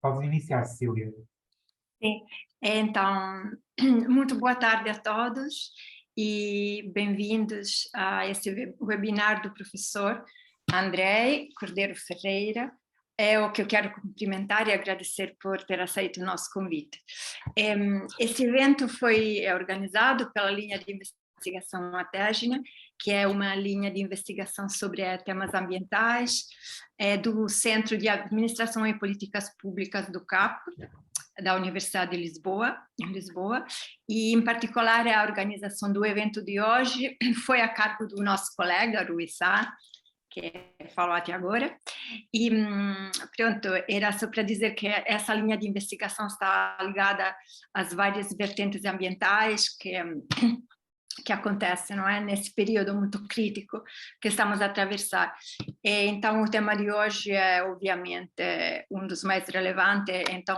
Podes iniciar, Cecília. Sim, então, muito boa tarde a todos e bem-vindos a esse webinar do professor André Cordeiro Ferreira. É o que eu quero cumprimentar e agradecer por ter aceito o nosso convite. Esse evento foi organizado pela linha de investigação Atégina, que é uma linha de investigação sobre temas ambientais, do Centro de Administração e Políticas Públicas do CAP, da Universidade de Lisboa, em Lisboa, e em particular a organização do evento de hoje foi a cargo do nosso colega Rui Sá, que falou até agora, e pronto, era só para dizer que essa linha de investigação está ligada às várias vertentes ambientais que acontece, não é? Nesse período muito crítico que estamos a atravessar. Então, o tema de hoje é, obviamente, um dos mais relevantes, então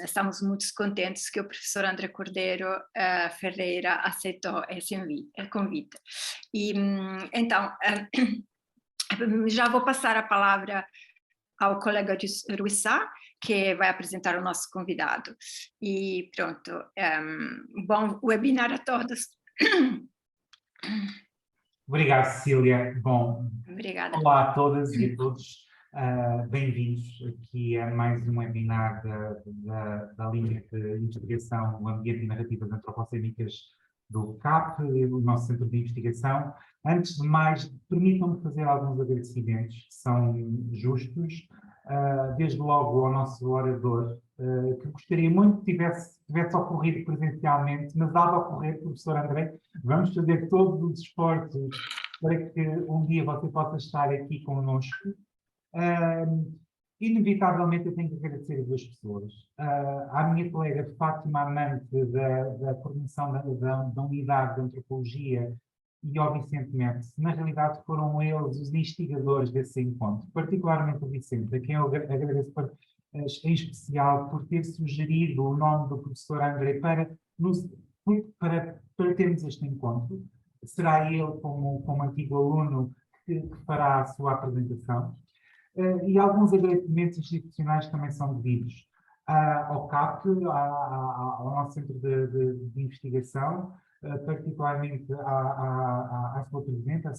estamos muito contentes que o professor André Cordeiro Ferreira aceitou esse convite. E, então, já vou passar a palavra ao colega Rui Sá, que vai apresentar o nosso convidado. E pronto, bom webinar a todos. Obrigado, Cecília. Bom, Obrigada. olá a todas e a todos. Bem-vindos aqui a mais um webinar da linha de investigação do ambiente e narrativas antropocênicas do CAP, o nosso centro de investigação. Antes de mais, permitam-me fazer alguns agradecimentos que são justos, desde logo ao nosso orador, que gostaria muito que tivesse ocorrido presencialmente, mas há de ocorrer, professor André, vamos fazer todos os esforços para que um dia você possa estar aqui conosco. Inevitavelmente eu tenho que agradecer a duas pessoas. À minha colega Fátima Amante, da coordenação da Unidade de Antropologia, e ao Vicente Médici. Na realidade foram eles os instigadores desse encontro, particularmente o Vicente, a quem eu agradeço em especial por ter sugerido o nome do professor André para termos este encontro. Será ele, como antigo aluno, que fará a sua apresentação. E alguns agradecimentos institucionais também são devidos ao CAP, ao nosso centro de investigação, particularmente à sua presidente, a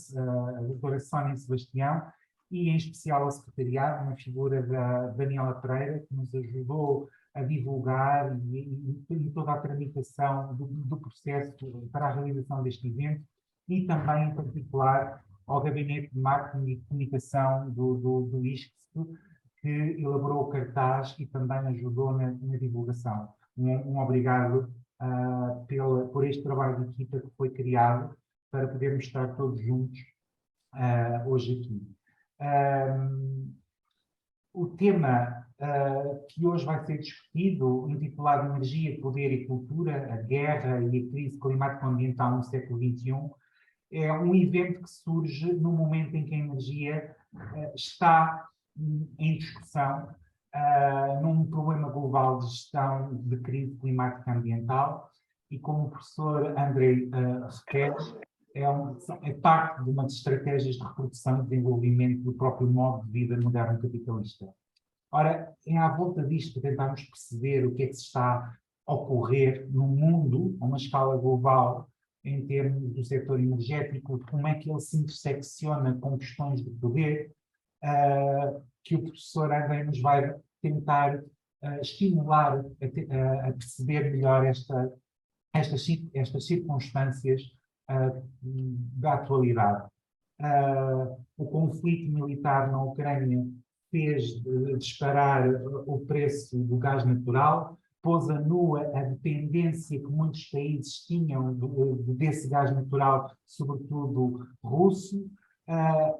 doutora Sónia Sebastião, e em especial ao secretariado, na figura da Daniela Pereira, que nos ajudou a divulgar e toda a tramitação do processo para a realização deste evento, e também, em particular, ao Gabinete de Marketing e Comunicação do ISCSP, que elaborou o cartaz e também ajudou na divulgação. Um obrigado por este trabalho de equipa que foi criado para podermos estar todos juntos hoje aqui. O tema que hoje vai ser discutido, intitulado Energia, Poder e Cultura, a Guerra e a Crise Climático-Ambiental no século XXI, é um evento que surge no momento em que a energia está em discussão num problema global de gestão de crise climática ambiental, e como o professor André refere, é parte de uma das estratégias de reprodução e desenvolvimento do próprio modo de vida moderno capitalista. Ora, à volta disto, tentarmos perceber o que é que se está a ocorrer no mundo, a uma escala global, em termos do setor energético, como é que ele se intersecciona com questões de poder, que o professor André nos vai tentar estimular a perceber melhor estas circunstâncias da atualidade. O conflito militar na Ucrânia fez disparar o preço do gás natural, pôs a nua a dependência que muitos países tinham desse gás natural, sobretudo russo,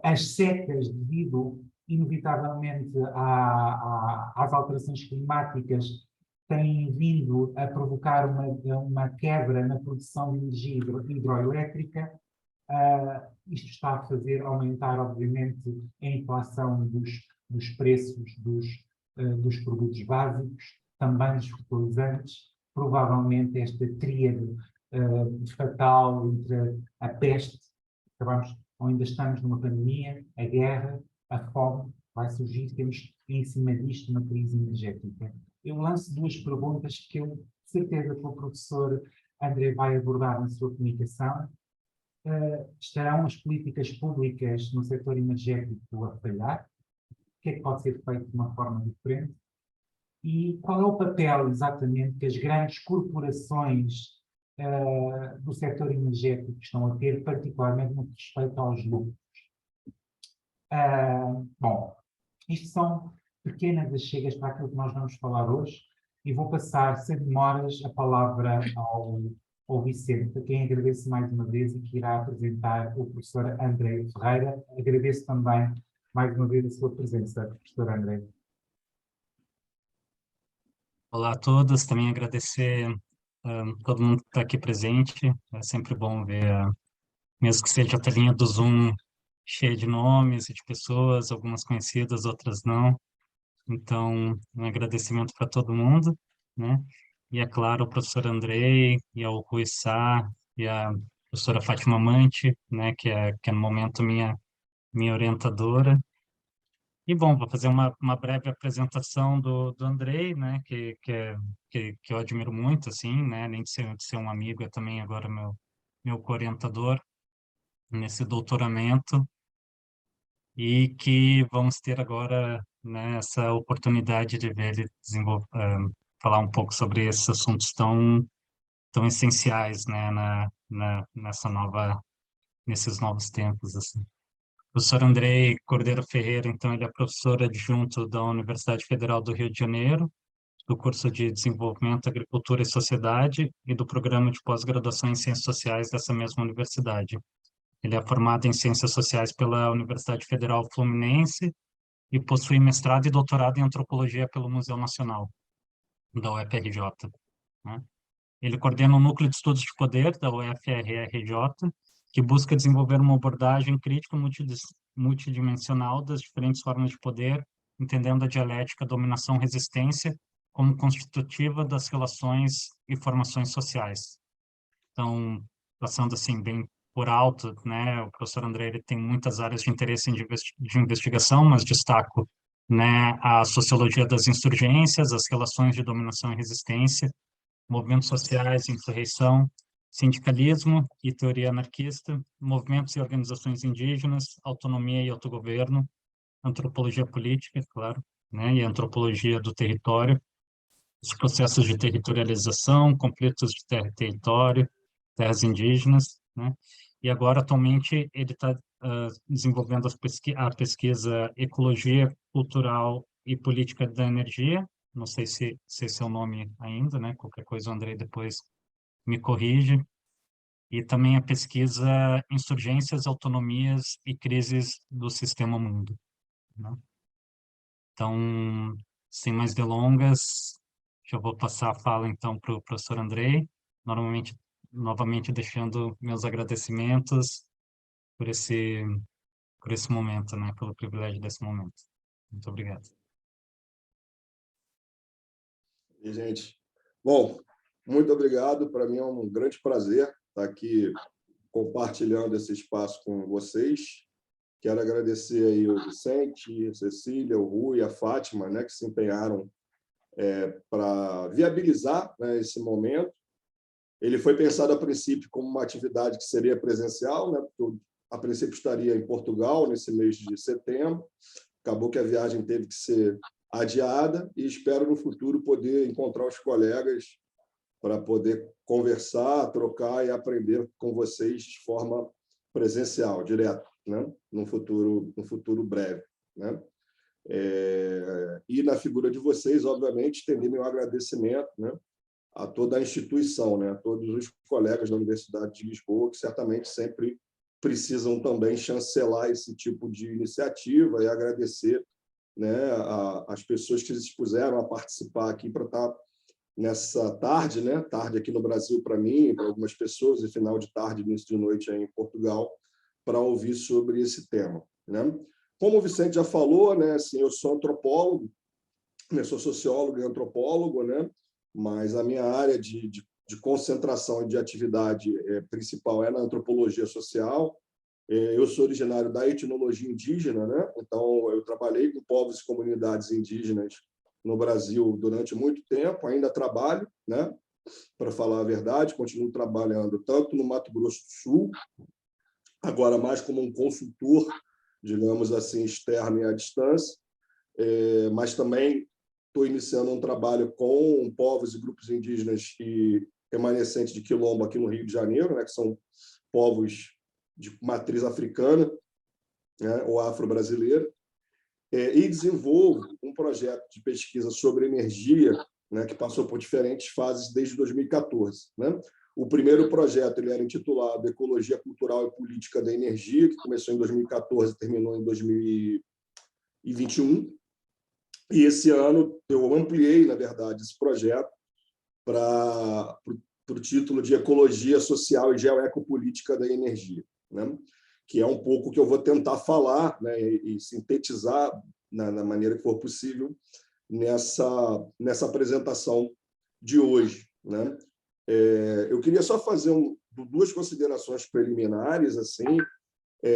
as secas devido, inevitavelmente, às alterações climáticas, têm vindo a provocar uma quebra na produção de energia hidroelétrica. Isto está a fazer aumentar, obviamente, a inflação dos preços dos produtos básicos, também dos fertilizantes. Provavelmente esta tríade fatal entre a peste, ou ainda estamos numa pandemia, a guerra, a fome, vai surgir, temos em cima disto uma crise energética. Eu lanço duas perguntas que eu, de certeza, que o professor André vai abordar na sua comunicação. Estarão as políticas públicas no setor energético a falhar? O que é que pode ser feito de uma forma diferente? E qual é o papel, exatamente, que as grandes corporações do setor energético estão a ter, particularmente no que respeita aos lucros? Bom, isto são pequenas achegas para aquilo que nós vamos falar hoje e vou passar, sem demoras, a palavra ao Vicente, a quem agradeço mais uma vez e que irá apresentar o professor André Ferreira. Agradeço também mais uma vez a sua presença, professor André. Olá a todos, também agradecer todo mundo que está aqui presente. É sempre bom ver, mesmo que seja a telinha do Zoom cheia de nomes e de pessoas, algumas conhecidas, outras não. Então, um agradecimento para todo mundo, né? E, é claro, ao professor Andrei e ao Rui Sá e à professora Fátima Mante, né? Que é no momento minha orientadora. E, bom, vou fazer uma breve apresentação do Andrei, né, que eu admiro muito, assim, né, além de ser um amigo, é também agora meu co-orientador nesse doutoramento, e que vamos ter agora, né, essa oportunidade de ver ele falar um pouco sobre esses assuntos tão essenciais, né, nesses novos tempos, assim. O professor Andrei Cordeiro Ferreira, então, ele é professor adjunto da Universidade Federal do Rio de Janeiro, do curso de Desenvolvimento, Agricultura e Sociedade e do programa de pós-graduação em Ciências Sociais dessa mesma universidade. Ele é formado em Ciências Sociais pela Universidade Federal Fluminense e possui mestrado e doutorado em Antropologia pelo Museu Nacional, da UFRJ, né? Ele coordena o Núcleo de Estudos de Poder da UFRJ, que busca desenvolver uma abordagem crítica multidimensional das diferentes formas de poder, entendendo a dialética dominação-resistência como constitutiva das relações e formações sociais. Então, passando assim bem por alto, né, o professor André ele tem muitas áreas de interesse de investigação, mas destaco, né, a sociologia das insurgências, as relações de dominação e resistência, movimentos sociais, insurreição, sindicalismo e teoria anarquista, movimentos e organizações indígenas, autonomia e autogoverno, antropologia política, claro, né, e antropologia do território, os processos de territorialização, conflitos de terra e território, terras indígenas, né, e agora, atualmente, ele está desenvolvendo a pesquisa Ecologia Cultural e Política da Energia, não sei se esse é o nome ainda, né? Qualquer coisa o Andrei depois me corrige. E também a pesquisa Insurgências, Autonomias e Crises do Sistema Mundo, né? Então, sem mais delongas, já vou passar a fala então para o professor Andrei, novamente deixando meus agradecimentos por esse momento, né? Pelo privilégio desse momento. Muito obrigado. E, gente, bom, muito obrigado. Para mim é um grande prazer estar aqui compartilhando esse espaço com vocês. Quero agradecer aí o Vicente, a Cecília, o Rui, a Fátima, né, que se empenharam para viabilizar, né, esse momento. Ele foi pensado a princípio como uma atividade que seria presencial, né, porque eu, a princípio estaria em Portugal nesse mês de setembro. Acabou que a viagem teve que ser adiada e espero no futuro poder encontrar os colegas para poder conversar, trocar e aprender com vocês de forma presencial, direto, né? No futuro breve, né? E na figura de vocês, obviamente, estender meu agradecimento, né, a toda a instituição, né, a todos os colegas da Universidade de Lisboa, que certamente sempre precisam também chancelar esse tipo de iniciativa, e agradecer, né, as pessoas que se dispuseram a participar aqui para estar nessa tarde, né, tarde aqui no Brasil para mim, para algumas pessoas, e final de tarde, início de noite aí em Portugal, para ouvir sobre esse tema, né? Como o Vicente já falou, né, assim, eu sou antropólogo, eu sou sociólogo e antropólogo, né, mas a minha área de concentração e de atividade principal é na antropologia social. Eu sou originário da etnologia indígena, né? Então, eu trabalhei com povos e comunidades indígenas no Brasil durante muito tempo, ainda trabalho, né? Para falar a verdade, continuo trabalhando tanto no Mato Grosso do Sul, agora mais como um consultor, digamos assim, externo e à distância, mas também estou iniciando um trabalho com povos e grupos indígenas e remanescentes de quilombo aqui no Rio de Janeiro, né? Que são povos de matriz africana, né, ou afro-brasileira, e desenvolvo um projeto de pesquisa sobre energia, né, que passou por diferentes fases desde 2014. Né? O primeiro projeto ele era intitulado Ecologia Cultural e Política da Energia, que começou em 2014 e terminou em 2021. E esse ano eu ampliei, na verdade, esse projeto para o título de Ecologia Social e Geoecopolítica da Energia, né? Que é um pouco que eu vou tentar falar, né, e sintetizar na maneira que for possível nessa apresentação de hoje. Né? Eu queria só fazer duas considerações preliminares. Assim.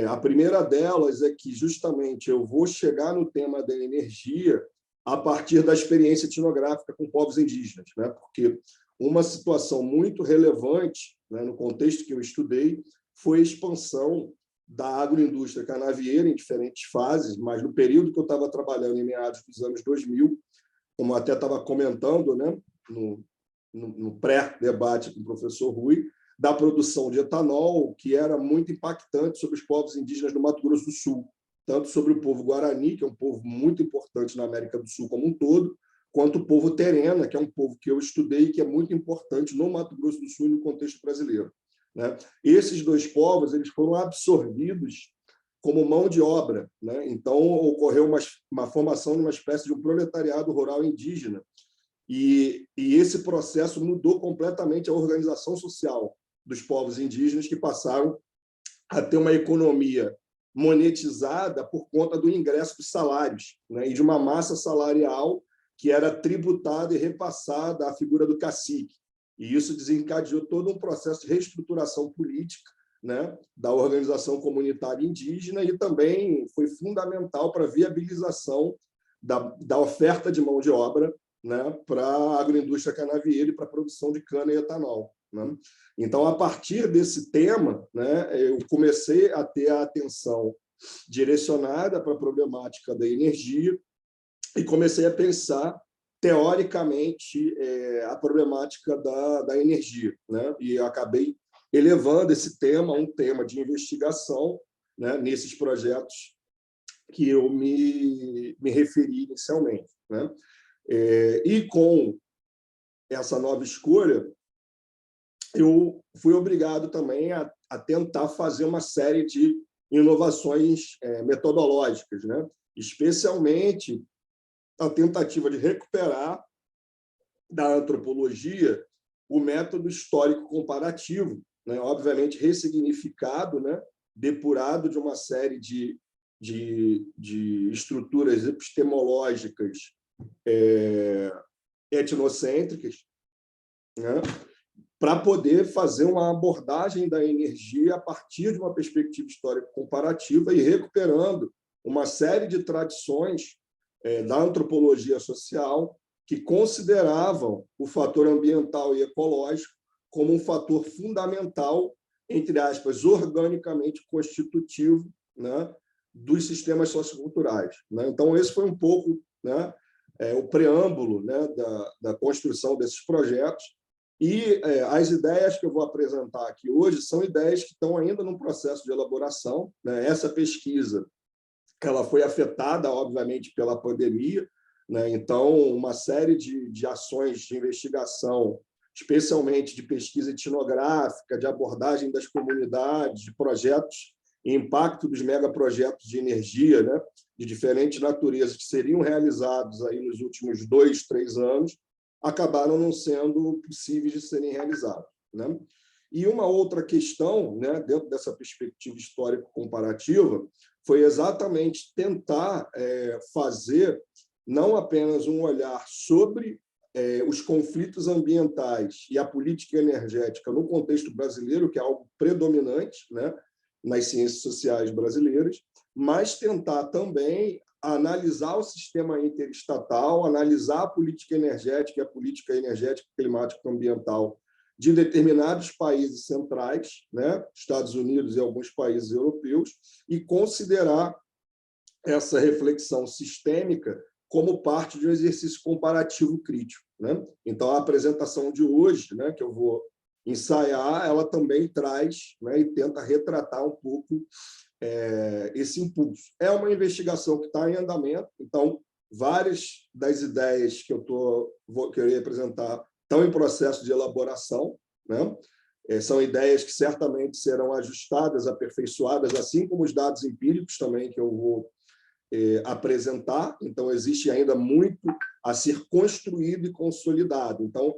A primeira delas é que, justamente, eu vou chegar no tema da energia a partir da experiência etnográfica com povos indígenas, né? Porque uma situação muito relevante, né, no contexto que eu estudei, foi a expansão da agroindústria canavieira em diferentes fases, mas no período que eu estava trabalhando, em meados dos anos 2000, como eu até estava comentando, né, no pré-debate com o professor Rui, da produção de etanol, que era muito impactante sobre os povos indígenas do Mato Grosso do Sul, tanto sobre o povo Guarani, que é um povo muito importante na América do Sul como um todo, quanto o povo Terena, que é um povo que eu estudei e que é muito importante no Mato Grosso do Sul e no contexto brasileiro. Né? Esses dois povos eles foram absorvidos como mão de obra. Né? Então, ocorreu uma formação de uma espécie de um proletariado rural indígena. E esse processo mudou completamente a organização social dos povos indígenas, que passaram a ter uma economia monetizada por conta do ingresso dos salários, né? E de uma massa salarial que era tributada e repassada à figura do cacique. E isso desencadeou todo um processo de reestruturação política, né, da organização comunitária indígena, e também foi fundamental para a viabilização da oferta de mão de obra, né, para a agroindústria canavieira e para a produção de cana e etanol. Né? Então, a partir desse tema, né, eu comecei a ter a atenção direcionada para a problemática da energia e comecei a pensar teoricamente a problemática da energia, né? E eu acabei elevando esse tema a um tema de investigação, né, nesses projetos que eu me referi inicialmente. Né? E com essa nova escolha, eu fui obrigado também a tentar fazer uma série de inovações metodológicas, né? Especialmente a tentativa de recuperar da antropologia o método histórico comparativo, né? Obviamente ressignificado, né? Depurado de uma série de estruturas epistemológicas etnocêntricas, né? Para poder fazer uma abordagem da energia a partir de uma perspectiva histórica comparativa e recuperando uma série de tradições da antropologia social que consideravam o fator ambiental e ecológico como um fator fundamental, entre aspas, organicamente constitutivo, né, dos sistemas socioculturais. Né? Então, esse foi um pouco, né, o preâmbulo, né, da construção desses projetos. E as ideias que eu vou apresentar aqui hoje são ideias que estão ainda num processo de elaboração. Né? Essa pesquisa ela foi afetada, obviamente, pela pandemia, né? Então, uma série de ações de investigação, especialmente de pesquisa etnográfica, de abordagem das comunidades, de projetos e impacto dos megaprojetos de energia, né? De diferentes naturezas que seriam realizados aí nos últimos 2, 3 anos, acabaram não sendo possíveis de serem realizados. Né? E uma outra questão, né, dentro dessa perspectiva histórico-comparativa, foi exatamente tentar fazer não apenas um olhar sobre os conflitos ambientais e a política energética no contexto brasileiro, que é algo predominante, né? nas ciências sociais brasileiras, mas tentar também analisar o sistema interestatal, analisar a política energética e a política energética, climática e ambiental de determinados países centrais, né, Estados Unidos e alguns países europeus, e considerar essa reflexão sistêmica como parte de um exercício comparativo crítico, né? Então, a apresentação de hoje, né, que eu vou ensaiar, ela também traz, né, e tenta retratar um pouco esse impulso. É uma investigação que está em andamento, então, várias das ideias que eu vou querer apresentar estão em processo de elaboração, né? São ideias que certamente serão ajustadas, aperfeiçoadas, assim como os dados empíricos também que eu vou apresentar. Então, existe ainda muito a ser construído e consolidado. Então,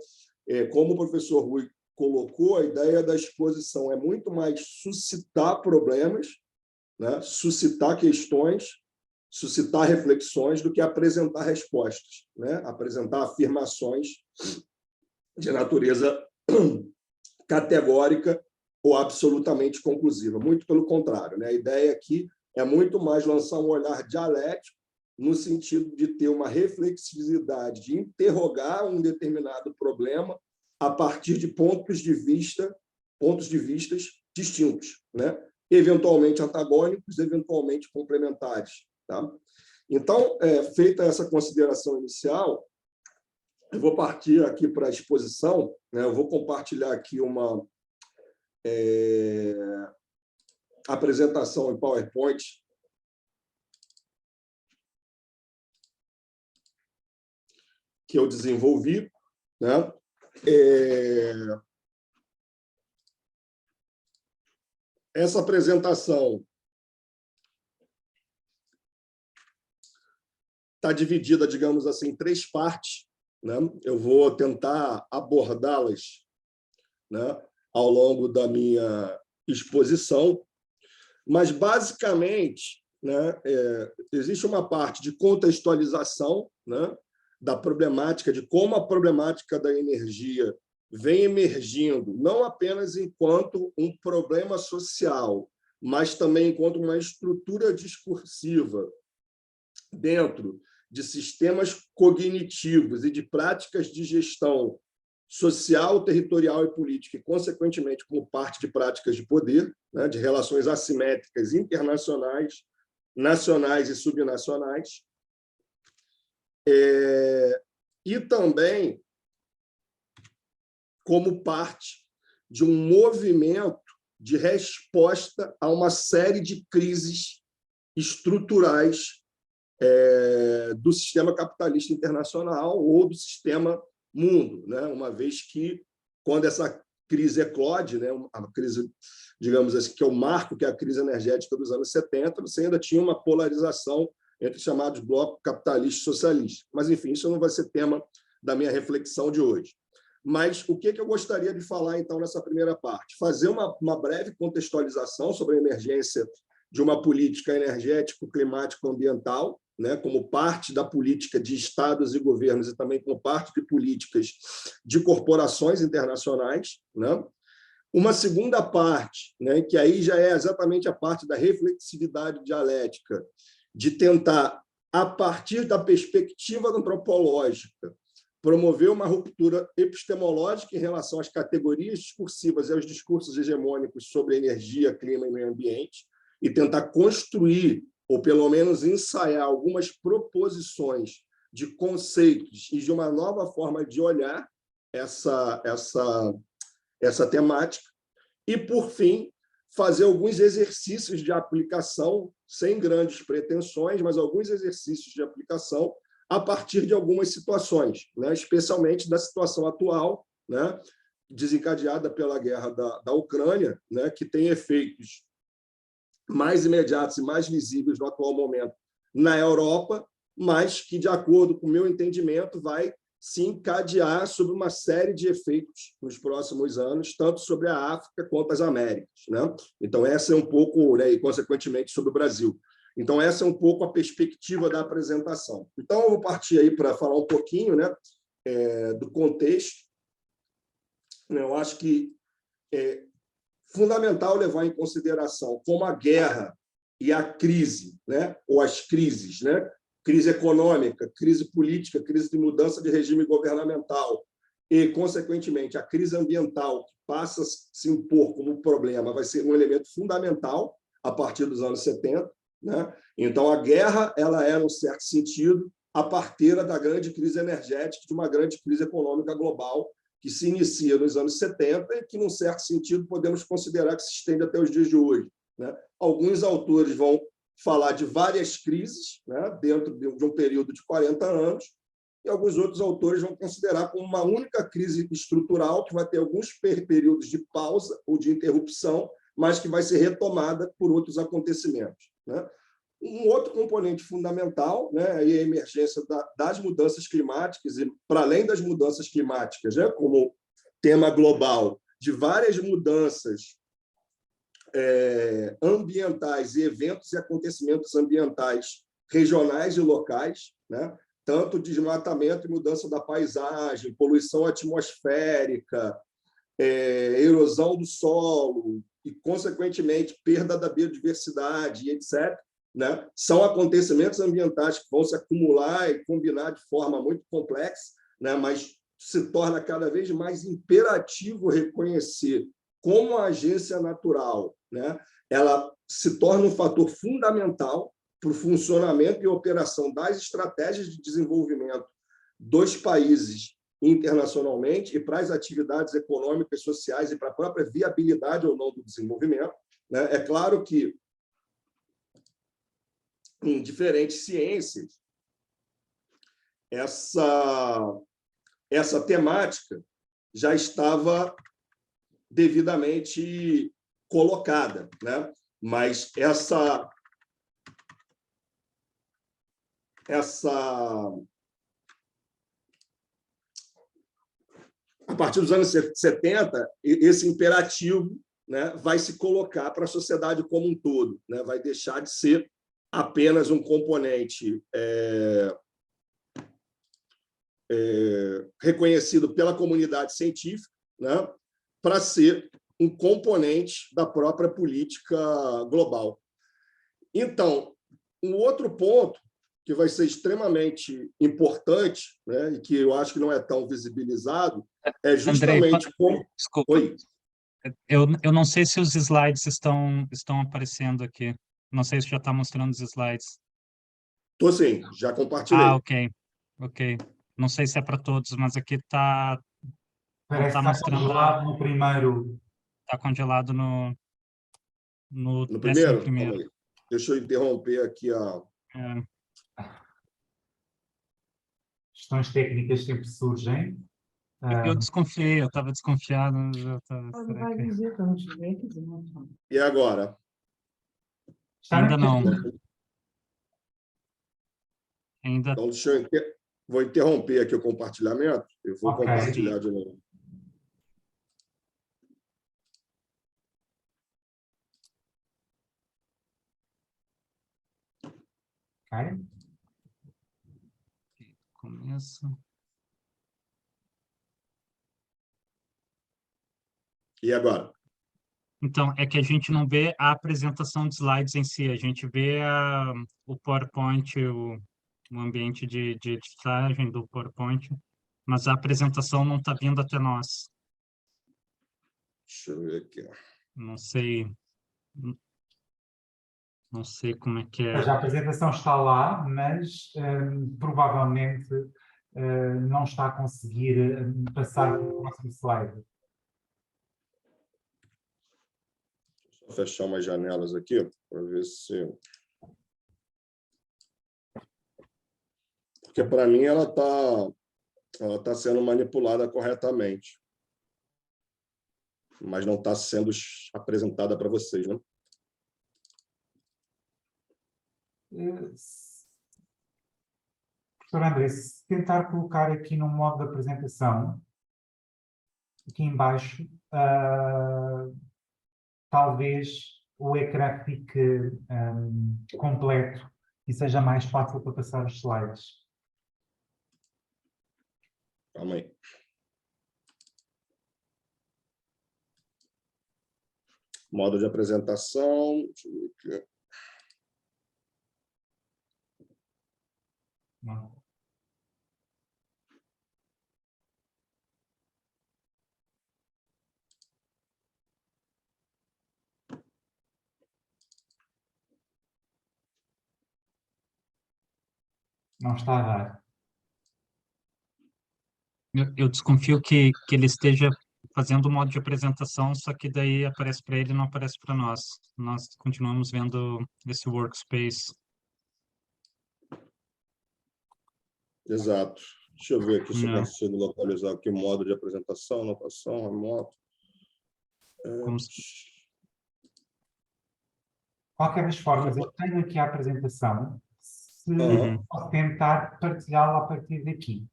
como o professor Rui colocou, a ideia da exposição é muito mais suscitar problemas, né? Suscitar questões, suscitar reflexões, do que apresentar respostas, né? Apresentar afirmações de natureza categórica ou absolutamente conclusiva. Muito pelo contrário, né? A ideia aqui é muito mais lançar um olhar dialético, no sentido de ter uma reflexividade, de interrogar um determinado problema a partir de pontos de vistas distintos, né? Eventualmente antagônicos, eventualmente complementares. Tá? Então, feita essa consideração inicial, eu vou partir aqui para a exposição, né? Eu vou compartilhar aqui uma apresentação em PowerPoint que eu desenvolvi, né? Essa apresentação está dividida, digamos assim, em 3 partes, né? Eu vou tentar abordá-las, né, ao longo da minha exposição, mas, basicamente, né, existe uma parte de contextualização, né, da problemática, de como a problemática da energia vem emergindo, não apenas enquanto um problema social, mas também enquanto uma estrutura discursiva dentro de sistemas cognitivos e de práticas de gestão social, territorial e política, e, consequentemente, como parte de práticas de poder, né, de relações assimétricas internacionais, nacionais e subnacionais, e também como parte de um movimento de resposta a uma série de crises estruturais do sistema capitalista internacional ou do sistema mundo, né? Uma vez que, quando essa crise eclode, né, a crise, digamos assim, que é o marco, que é a crise energética dos anos 70, você ainda tinha uma polarização entre os chamados blocos capitalista e socialista. Mas, enfim, isso não vai ser tema da minha reflexão de hoje. Mas o que eu gostaria de falar, então, nessa primeira parte? Fazer uma breve contextualização sobre a emergência de uma política energético-climático-ambiental, né, como parte da política de estados e governos e também como parte de políticas de corporações internacionais, né? Uma segunda parte, né, que aí já é exatamente a parte da reflexividade dialética, de tentar, a partir da perspectiva antropológica, promover uma ruptura epistemológica em relação às categorias discursivas e aos discursos hegemônicos sobre energia, clima e meio ambiente, e tentar construir, ou pelo menos ensaiar, algumas proposições de conceitos e de uma nova forma de olhar essa temática. E, por fim, fazer alguns exercícios de aplicação, sem grandes pretensões, mas alguns exercícios de aplicação a partir de algumas situações, né? Especialmente da situação atual, né? Desencadeada pela guerra da Ucrânia, né? Que tem efeitos mais imediatos e mais visíveis no atual momento na Europa, mas que, de acordo com o meu entendimento, vai se encadear sobre uma série de efeitos nos próximos anos, tanto sobre a África quanto as Américas, né? Então, essa é um pouco, né, e, consequentemente, sobre o Brasil. Então, essa é um pouco a perspectiva da apresentação. Então, eu vou partir aí para falar um pouquinho, né, do contexto. Eu acho que fundamental levar em consideração como a guerra e a crise, né, ou as crises, né, crise econômica, crise política, crise de mudança de regime governamental e, consequentemente, a crise ambiental, que passa a se impor como problema, vai ser um elemento fundamental a partir dos anos 70. Né? Então, a guerra ela é, num certo sentido, a parteira da grande crise energética, de uma grande crise econômica global, que se inicia nos anos 70 e que, num certo sentido, podemos considerar que se estende até os dias de hoje. Né? Alguns autores vão falar de várias crises, né, dentro de um período de 40 anos, e alguns outros autores vão considerar como uma única crise estrutural que vai ter alguns períodos de pausa ou de interrupção, mas que vai ser retomada por outros acontecimentos. Né? Um outro componente fundamental, né, é a emergência das mudanças climáticas, e, para além das mudanças climáticas, né, como tema global, de várias mudanças ambientais e eventos e acontecimentos ambientais regionais e locais, né? Tanto desmatamento e mudança da paisagem, poluição atmosférica, erosão do solo e, consequentemente, perda da biodiversidade, etc., né? São acontecimentos ambientais que vão se acumular e combinar de forma muito complexa, né? Mas se torna cada vez mais imperativo reconhecer como a agência natural, né, ela se torna um fator fundamental para o funcionamento e operação das estratégias de desenvolvimento dos países internacionalmente e para as atividades econômicas, sociais e para a própria viabilidade ou não do desenvolvimento. Né? É claro que, em diferentes ciências, essa temática já estava devidamente colocada, né? Mas a partir dos anos 70, esse imperativo, né, vai se colocar para a sociedade como um todo, né? Vai deixar de ser apenas um componente reconhecido pela comunidade científica, né, para ser um componente da própria política global. Então, um outro ponto que vai ser extremamente importante, né, e que eu acho que não é tão visibilizado, é justamente Andrei, como... desculpa. Oi. Eu não sei se os slides estão aparecendo aqui. Não sei se já está mostrando os slides. Estou sim, já compartilhei. Ok. Não sei se é para todos, mas aqui está... Parece que está mostrando congelado no primeiro. Está congelado no No 11º. primeiro? Calma aí. Deixa eu interromper aqui a... Questões técnicas sempre surgem. Eu desconfiei, eu estava desconfiado. Será que... E agora? Ainda não. Ainda... Então, vou interromper aqui o compartilhamento. Eu vou compartilhar de novo. Ok. Começo. E agora? Então, é que a gente não vê a apresentação de slides em si, a gente vê o PowerPoint, o ambiente de editagem do PowerPoint, mas a apresentação não está vindo até nós. Deixa eu ver aqui. Não sei como é que é. A apresentação está lá, mas provavelmente não está a conseguir passar para o próximo slide. Vou fechar umas janelas aqui para ver se... Porque, para mim, ela tá sendo manipulada corretamente. Mas não está sendo apresentada para vocês, né? Professor André, se tentar colocar aqui no modo de apresentação, aqui embaixo, talvez o ecrã fique completo e seja mais fácil para passar os slides. Calma aí. Modo de apresentação. Deixa eu ver aqui. Não. Não está a dar. Eu desconfio que ele esteja fazendo o modo de apresentação, só que daí aparece para ele e não aparece para nós. Nós continuamos vendo esse workspace. Exato. Deixa eu ver aqui se eu Não. consigo localizar aqui o modo de apresentação, anotação, remoto. Como se- Qualquer das formas, eu tenho aqui a apresentação. Se Uhum. posso tentar partilhá-la a partir daqui.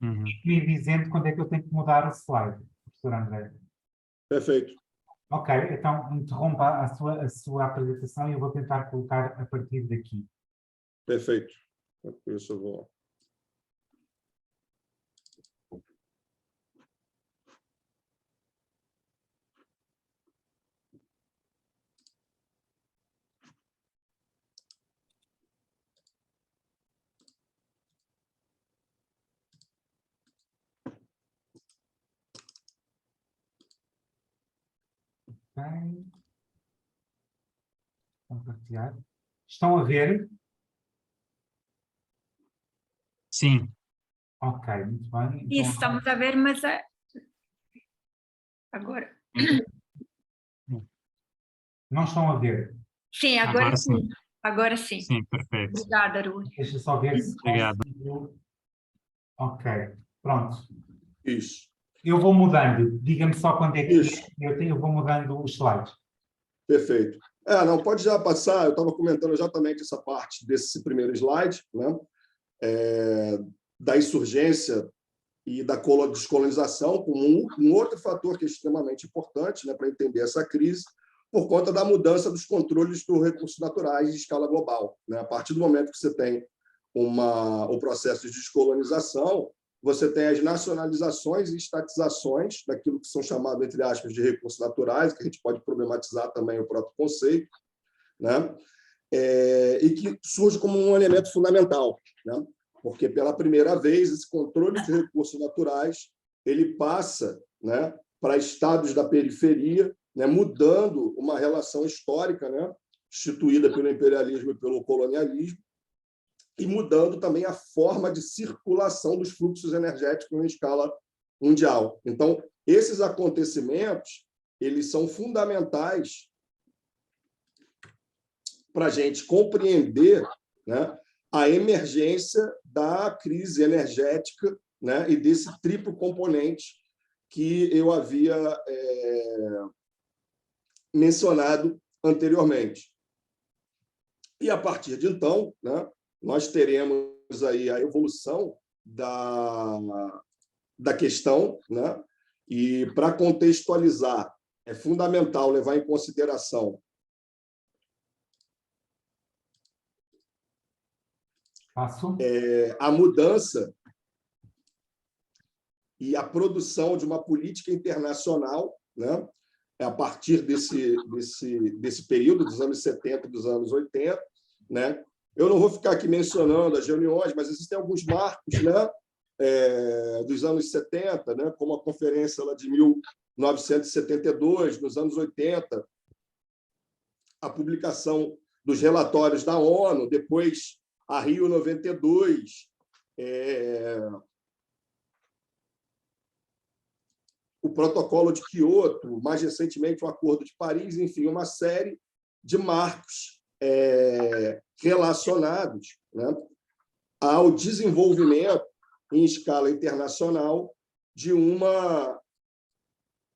Uhum. Me dizendo quando é que eu tenho que mudar o slide, professor André. Perfeito. Ok, então interrompa a sua apresentação e eu vou tentar colocar a partir daqui. Perfeito. Por isso eu vou... Ok. Compartilhar. Estão a ver? Sim, Ok, muito bem. Isso, Então, estamos a ver, mas agora. não estão a ver. Sim, agora agora sim. sim. Agora sim. Sim, perfeito. Obrigada, Rui. Deixa eu só ver se Obrigado. consigo. Ok, pronto. Isso. Eu vou mudando. Diga-me só quando é que Isso. eu vou mudando os slides. Perfeito. Não, pode já passar. Eu estava comentando exatamente essa parte desse primeiro slide, né? Da insurgência e da descolonização como um outro fator que é extremamente importante, né, para entender essa crise, por conta da mudança dos controles dos recursos naturais em escala global, né? A partir do momento que você tem o processo de descolonização, você tem as nacionalizações e estatizações daquilo que são chamados, entre aspas, de recursos naturais, que a gente pode problematizar também o próprio conceito, né? E que surge como um elemento fundamental, né? Porque, pela primeira vez, esse controle de recursos naturais ele passa, né, para estados da periferia, né, mudando uma relação histórica, né, instituída pelo imperialismo e pelo colonialismo, e mudando também a forma de circulação dos fluxos energéticos em escala mundial. Então, esses acontecimentos eles são fundamentais para a gente compreender, né, a emergência da crise energética, né, e desse triplo componente que eu havia mencionado anteriormente. E, a partir de então, né, nós teremos aí a evolução da questão, né, e, para contextualizar, é fundamental levar em consideração Passo. a mudança e a produção de uma política internacional, né, a partir desse período, dos anos 70 e dos anos 80. Né? Eu não vou ficar aqui mencionando as reuniões, mas existem alguns marcos, né, dos anos 70, né, como a conferência lá de 1972, nos anos 80, a publicação dos relatórios da ONU, depois a Rio 92, o Protocolo de Quioto, mais recentemente o Acordo de Paris, enfim, uma série de marcos relacionados, né, ao desenvolvimento em escala internacional de uma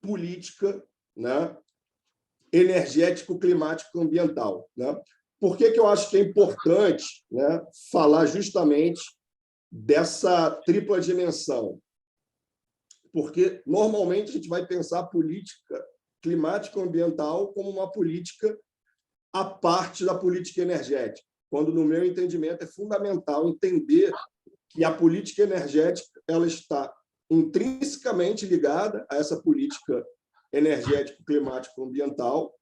política, né, energético-climático-ambiental. Né? Por que eu acho que é importante, né, falar justamente dessa tripla dimensão? Porque, normalmente, a gente vai pensar a política climático-ambiental como uma política à parte da política energética, quando, no meu entendimento, é fundamental entender que a política energética ela está intrinsecamente ligada a essa política energético, climático, ambiental,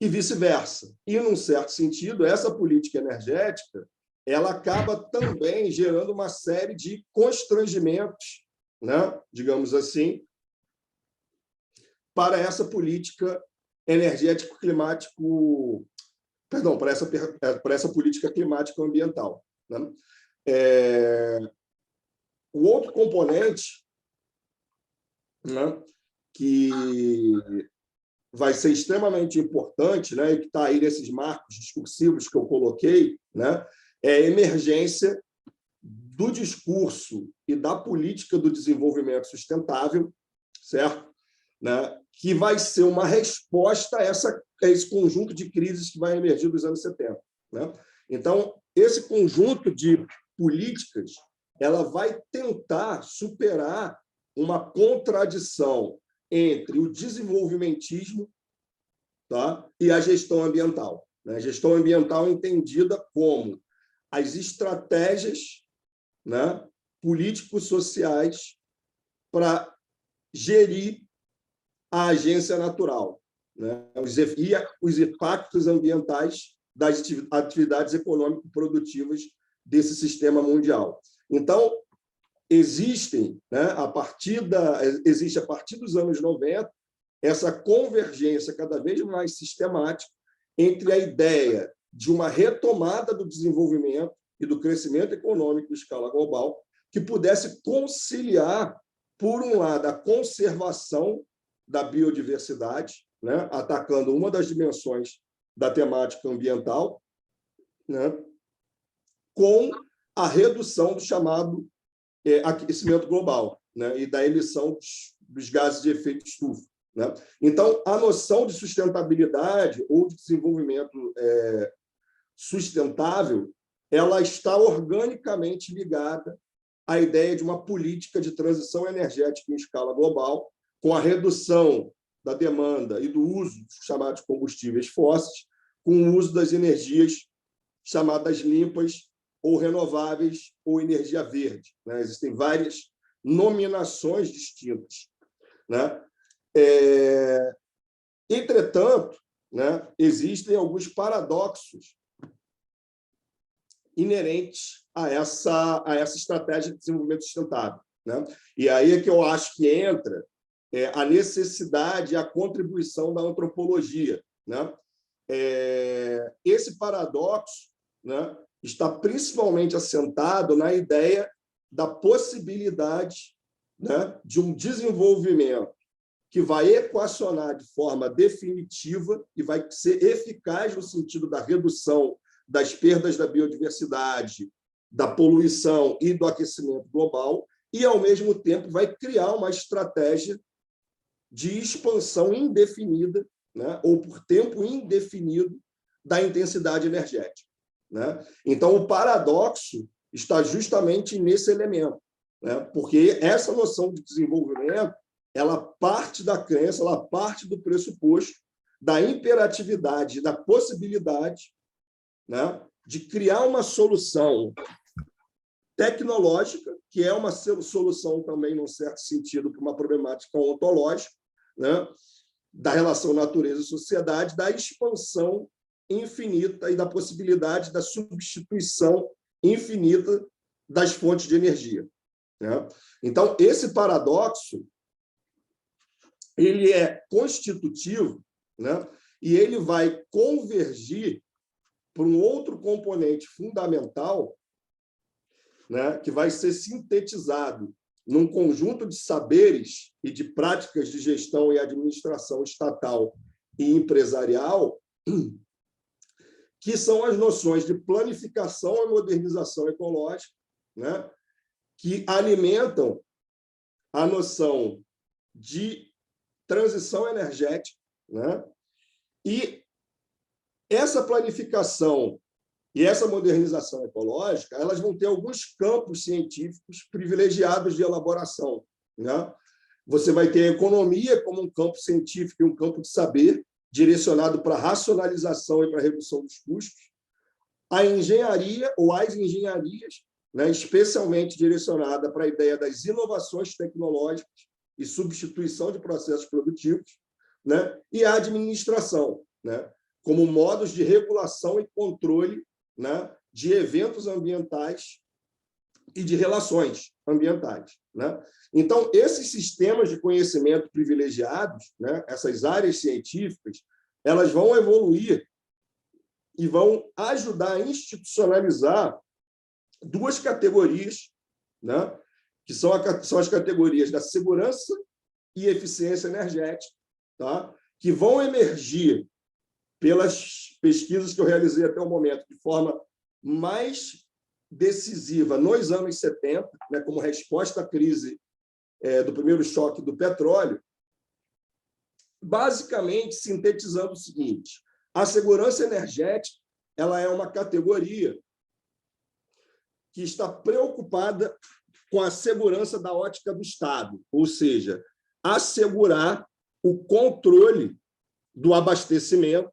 e vice-versa. E, num certo sentido, essa política energética ela acaba também gerando uma série de constrangimentos, né, digamos assim, para essa política energético-climático, perdão, para essa política climático-ambiental. Né? O outro componente, né, que vai ser extremamente importante, né, e que está aí nesses marcos discursivos que eu coloquei, né, é a emergência do discurso e da política do desenvolvimento sustentável, certo? Né, que vai ser uma resposta a esse conjunto de crises que vai emergir dos anos 70. Né? Então, esse conjunto de políticas ela vai tentar superar uma contradição entre o desenvolvimentismo, tá, e a gestão ambiental. Né? A gestão ambiental entendida como as estratégias, né, político-sociais para gerir a agência natural, né, e os impactos ambientais das atividades econômico-produtivas desse sistema mundial. Então, existe a partir dos anos 90 essa convergência cada vez mais sistemática entre a ideia de uma retomada do desenvolvimento e do crescimento econômico em escala global que pudesse conciliar, por um lado, a conservação da biodiversidade, né, atacando uma das dimensões da temática ambiental, né, com a redução do chamado aquecimento global, né, e da emissão dos gases de efeito estufa. Né? Então, a noção de sustentabilidade ou de desenvolvimento sustentável ela está organicamente ligada à ideia de uma política de transição energética em escala global, com a redução da demanda e do uso dos chamados combustíveis fósseis, com o uso das energias chamadas limpas ou renováveis ou energia verde. Né? Existem várias nominações distintas. Né? Entretanto, né, existem alguns paradoxos inerentes a essa estratégia de desenvolvimento sustentável. Né? E aí é que eu acho que entra a necessidade e a contribuição da antropologia. Né? Esse paradoxo, né, está principalmente assentado na ideia da possibilidade, né, de um desenvolvimento que vai equacionar de forma definitiva e vai ser eficaz no sentido da redução das perdas da biodiversidade, da poluição e do aquecimento global, e, ao mesmo tempo, vai criar uma estratégia de expansão indefinida, né, ou por tempo indefinido, da intensidade energética. Né? Então, o paradoxo está justamente nesse elemento, né? Porque essa noção de desenvolvimento ela parte da crença, ela parte do pressuposto da imperatividade, da possibilidade, né, de criar uma solução tecnológica, que é uma solução também, num certo sentido, para uma problemática ontológica, né, da relação natureza e sociedade, da expansão infinita e da possibilidade da substituição infinita das fontes de energia. Né? Então, esse paradoxo ele é constitutivo, né? E ele vai convergir para um outro componente fundamental, né? Que vai ser sintetizado num conjunto de saberes e de práticas de gestão e administração estatal e empresarial, que são as noções de planificação e modernização ecológica, né? Que alimentam a noção de transição energética, né? E essa planificação e essa modernização ecológica, elas vão ter alguns campos científicos privilegiados de elaboração. Né? Você vai ter a economia como um campo científico e um campo de saber, direcionado para a racionalização e para a redução dos custos. A engenharia, ou as engenharias, né, especialmente direcionada para a ideia das inovações tecnológicas e substituição de processos produtivos, né, e a administração, né, como modos de regulação e controle, né, de eventos ambientais e de relações ambientais, né? Então, esses sistemas de conhecimento privilegiados, né, essas áreas científicas, elas vão evoluir e vão ajudar a institucionalizar duas categorias, né, que são as categorias da segurança e eficiência energética, tá, que vão emergir pelas pesquisas que eu realizei até o momento de forma mais decisiva nos anos 70, né, como resposta à crise do primeiro choque do petróleo, basicamente sintetizando o seguinte: a segurança energética ela é uma categoria que está preocupada com a segurança da ótica do Estado, ou seja, assegurar o controle do abastecimento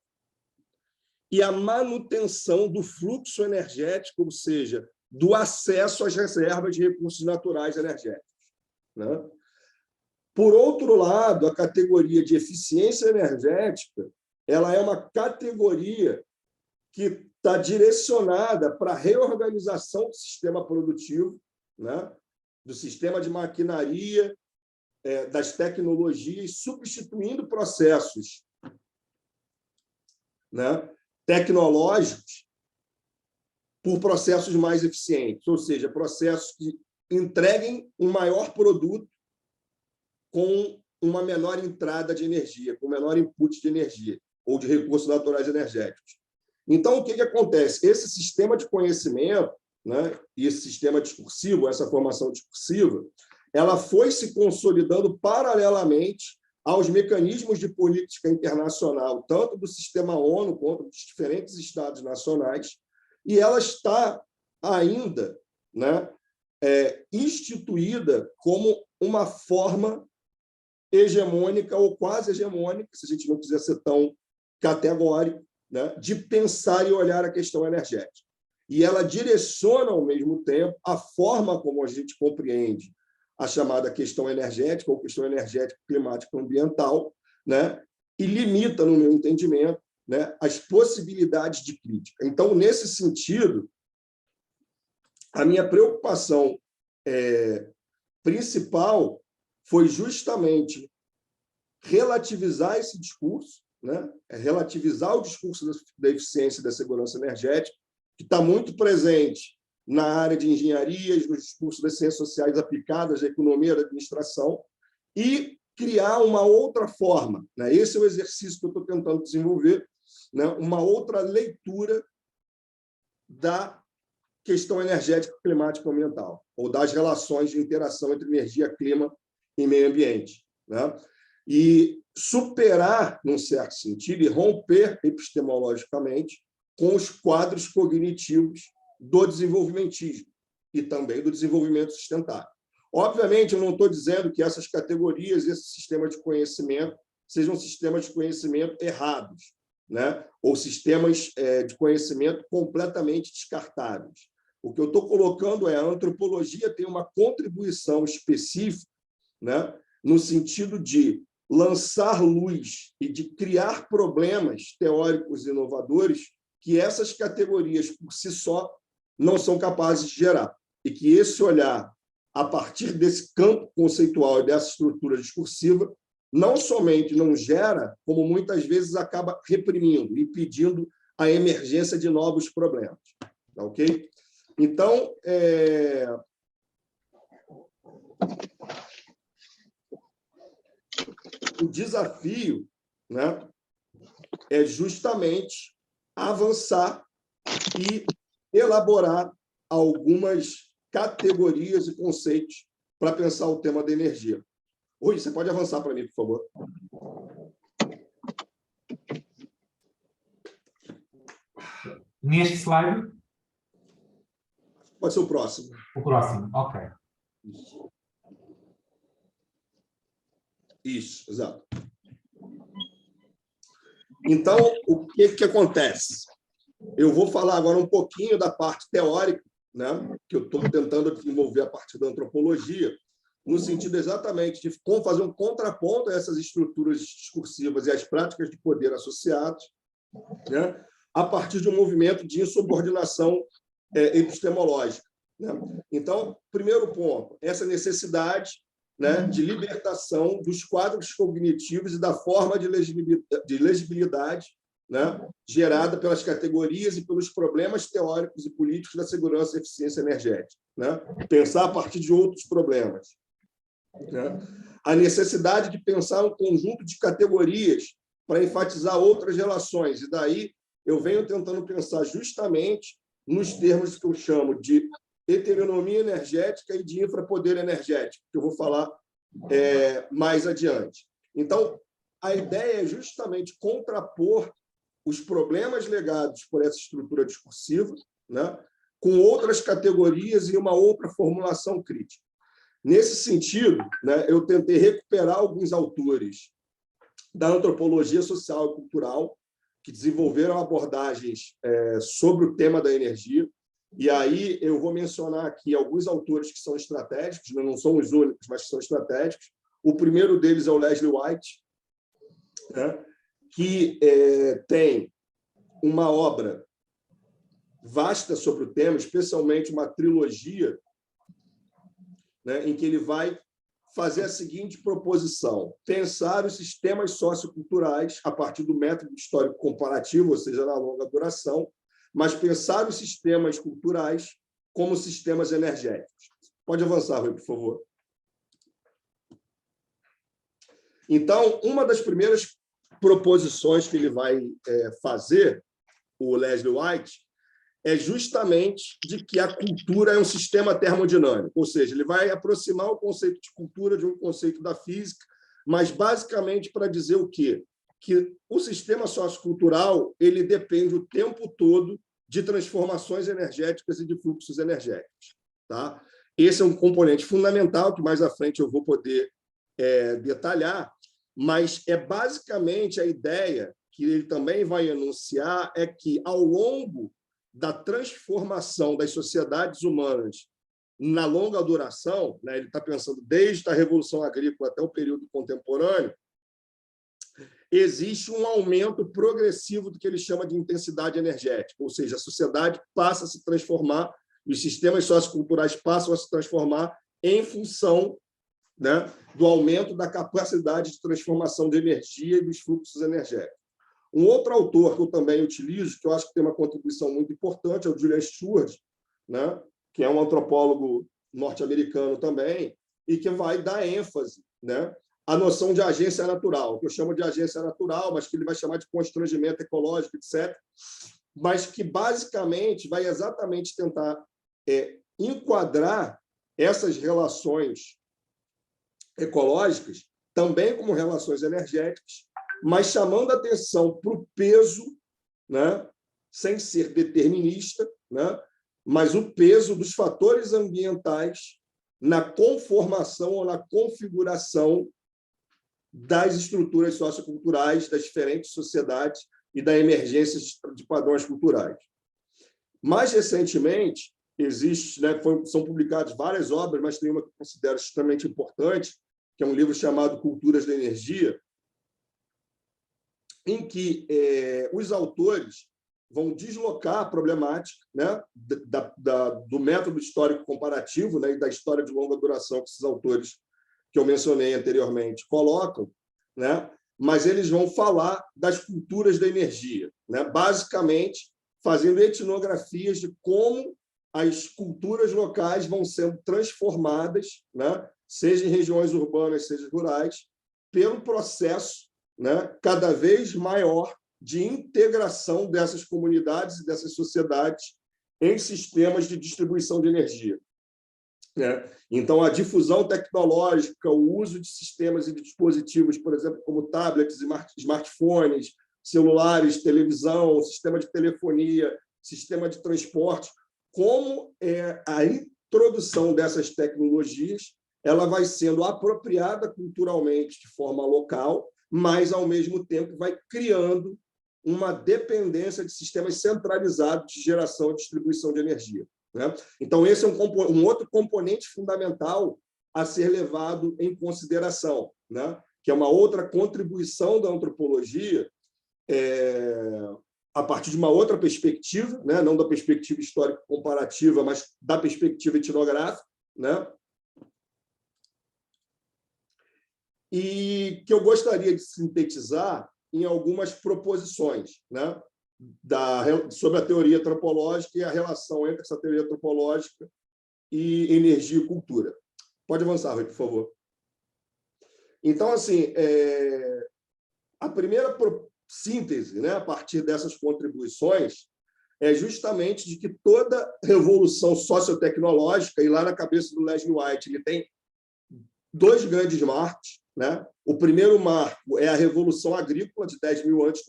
e a manutenção do fluxo energético, ou seja, do acesso às reservas de recursos naturais energéticos, né? Por outro lado, a categoria de eficiência energética ela é uma categoria que está direcionada para a reorganização do sistema produtivo, né? Do sistema de maquinaria, das tecnologias, substituindo processos, né, tecnológicos por processos mais eficientes, ou seja, processos que entreguem um maior produto com uma menor entrada de energia, com menor input de energia ou de recursos naturais energéticos. Então, o que acontece? Esse sistema de conhecimento, né, e esse sistema discursivo, essa formação discursiva, ela foi se consolidando paralelamente aos mecanismos de política internacional, tanto do sistema ONU quanto dos diferentes estados nacionais, e ela está ainda, né, instituída como uma forma hegemônica ou quase hegemônica, se a gente não quiser ser tão categórico, né, de pensar e olhar a questão energética. E ela direciona, ao mesmo tempo, a forma como a gente compreende a chamada questão energética, ou questão energética, climática e ambiental, né, e limita, no meu entendimento, né, as possibilidades de crítica. Então, nesse sentido, a minha preocupação principal foi justamente relativizar esse discurso, né, relativizar o discurso da eficiência e da segurança energética, que está muito presente na área de engenharias, no discurso das ciências sociais aplicadas, da economia, da administração, e criar uma outra forma, né? Esse é o exercício que eu estou tentando desenvolver, né? Uma outra leitura da questão energética, climática e ambiental, ou das relações de interação entre energia, clima e meio ambiente, né? E superar, num certo sentido, e romper epistemologicamente com os quadros cognitivos do desenvolvimentismo e também do desenvolvimento sustentável. Obviamente, eu não estou dizendo que essas categorias, esse sistema de conhecimento, sejam sistemas de conhecimento errados, né? Ou sistemas de conhecimento completamente descartáveis. O que eu estou colocando é a antropologia tem uma contribuição específica, né? No sentido de lançar luz e de criar problemas teóricos inovadores que essas categorias, por si só, não são capazes de gerar. E que esse olhar, a partir desse campo conceitual e dessa estrutura discursiva, não somente não gera, como muitas vezes acaba reprimindo, impedindo a emergência de novos problemas. Tá, ok? Então, o desafio, né, é justamente avançar e elaborar algumas categorias e conceitos para pensar o tema da energia. Rui, você pode avançar para mim, por favor? Neste slide? Pode ser o próximo. O próximo, ok. Isso, exato. Então, o que acontece? Eu vou falar agora um pouquinho da parte teórica, né, que eu estou tentando desenvolver a partir da antropologia, no sentido exatamente de como fazer um contraponto a essas estruturas discursivas e às práticas de poder associadas, né, a partir de um movimento de insubordinação epistemológica. Né? Então, primeiro ponto, essa necessidade, né, de libertação dos quadros cognitivos e da forma de legibilidade, né, gerada pelas categorias e pelos problemas teóricos e políticos da segurança e eficiência energética. Né? Pensar a partir de outros problemas. Né? A necessidade de pensar um conjunto de categorias para enfatizar outras relações. E daí eu venho tentando pensar justamente nos termos que eu chamo de heteronomia energética e de infrapoder energético, que eu vou falar mais adiante. Então, a ideia é justamente contrapor os problemas legados por essa estrutura discursiva, né, com outras categorias e uma outra formulação crítica. Nesse sentido, né, eu tentei recuperar alguns autores da antropologia social e cultural que desenvolveram abordagens sobre o tema da energia. E aí eu vou mencionar aqui alguns autores que são estratégicos, não são os únicos, mas que são estratégicos. O primeiro deles é o Leslie White, né, que tem uma obra vasta sobre o tema, especialmente uma trilogia, né, em que ele vai fazer a seguinte proposição: pensar os sistemas socioculturais a partir do método histórico comparativo, ou seja, na longa duração, mas pensar os sistemas culturais como sistemas energéticos. Pode avançar, Rui, por favor. Então, uma das primeiras proposições que ele vai fazer, o Leslie White, é justamente de que a cultura é um sistema termodinâmico, ou seja, ele vai aproximar o conceito de cultura de um conceito da física, mas basicamente para dizer o quê? Que o sistema sociocultural ele depende o tempo todo de transformações energéticas e de fluxos energéticos. Tá? Esse é um componente fundamental que mais à frente eu vou poder detalhar, mas é basicamente a ideia que ele também vai enunciar é que, ao longo da transformação das sociedades humanas na longa duração, né, ele está pensando desde a Revolução Agrícola até o período contemporâneo, existe um aumento progressivo do que ele chama de intensidade energética, ou seja, a sociedade passa a se transformar, os sistemas socioculturais passam a se transformar em função, né, do aumento da capacidade de transformação de energia e dos fluxos energéticos. Um outro autor que eu também utilizo, que eu acho que tem uma contribuição muito importante, é o Julian Stewart, né, que é um antropólogo norte-americano também, e que vai dar ênfase, né, à noção de agência natural, que eu chamo de agência natural, mas que ele vai chamar de constrangimento ecológico, etc., mas que basicamente vai exatamente tentar enquadrar essas relações ecológicas também como relações energéticas, mas chamando a atenção para o peso, né, sem ser determinista, né, mas o peso dos fatores ambientais na conformação ou na configuração das estruturas socioculturais das diferentes sociedades e da emergência de padrões culturais. Mais recentemente, são publicadas várias obras, mas tem uma que eu considero extremamente importante, que é um livro chamado Culturas da Energia, em que os autores vão deslocar a problemática, né, do método histórico comparativo, né, e da história de longa duração que esses autores que eu mencionei anteriormente colocam, né, mas eles vão falar das culturas da energia, né, basicamente fazendo etnografias de como as culturas locais vão sendo transformadas, né, seja em regiões urbanas, seja rurais, pelo processo, né, cada vez maior de integração dessas comunidades e dessas sociedades em sistemas de distribuição de energia. Né? Então, a difusão tecnológica, o uso de sistemas e de dispositivos, por exemplo, como tablets, smartphones, celulares, televisão, sistema de telefonia, sistema de transporte, como a introdução dessas tecnologias ela vai sendo apropriada culturalmente de forma local, mas, ao mesmo tempo, vai criando uma dependência de sistemas centralizados de geração e distribuição de energia. Né? Então, esse é um outro componente fundamental a ser levado em consideração, né? Que é uma outra contribuição da antropologia a partir de uma outra perspectiva, né? Não da perspectiva histórica comparativa, mas da perspectiva etnográfica, né? E que eu gostaria de sintetizar em algumas proposições, né? Sobre a teoria antropológica e a relação entre essa teoria antropológica e energia e cultura. Pode avançar, Rui, por favor. Então, assim, a primeira síntese, né, a partir dessas contribuições, é justamente de que toda revolução sociotecnológica, e lá na cabeça do Leslie White, ele tem dois grandes marcos, né? O primeiro marco é a Revolução Agrícola, de 10 mil antes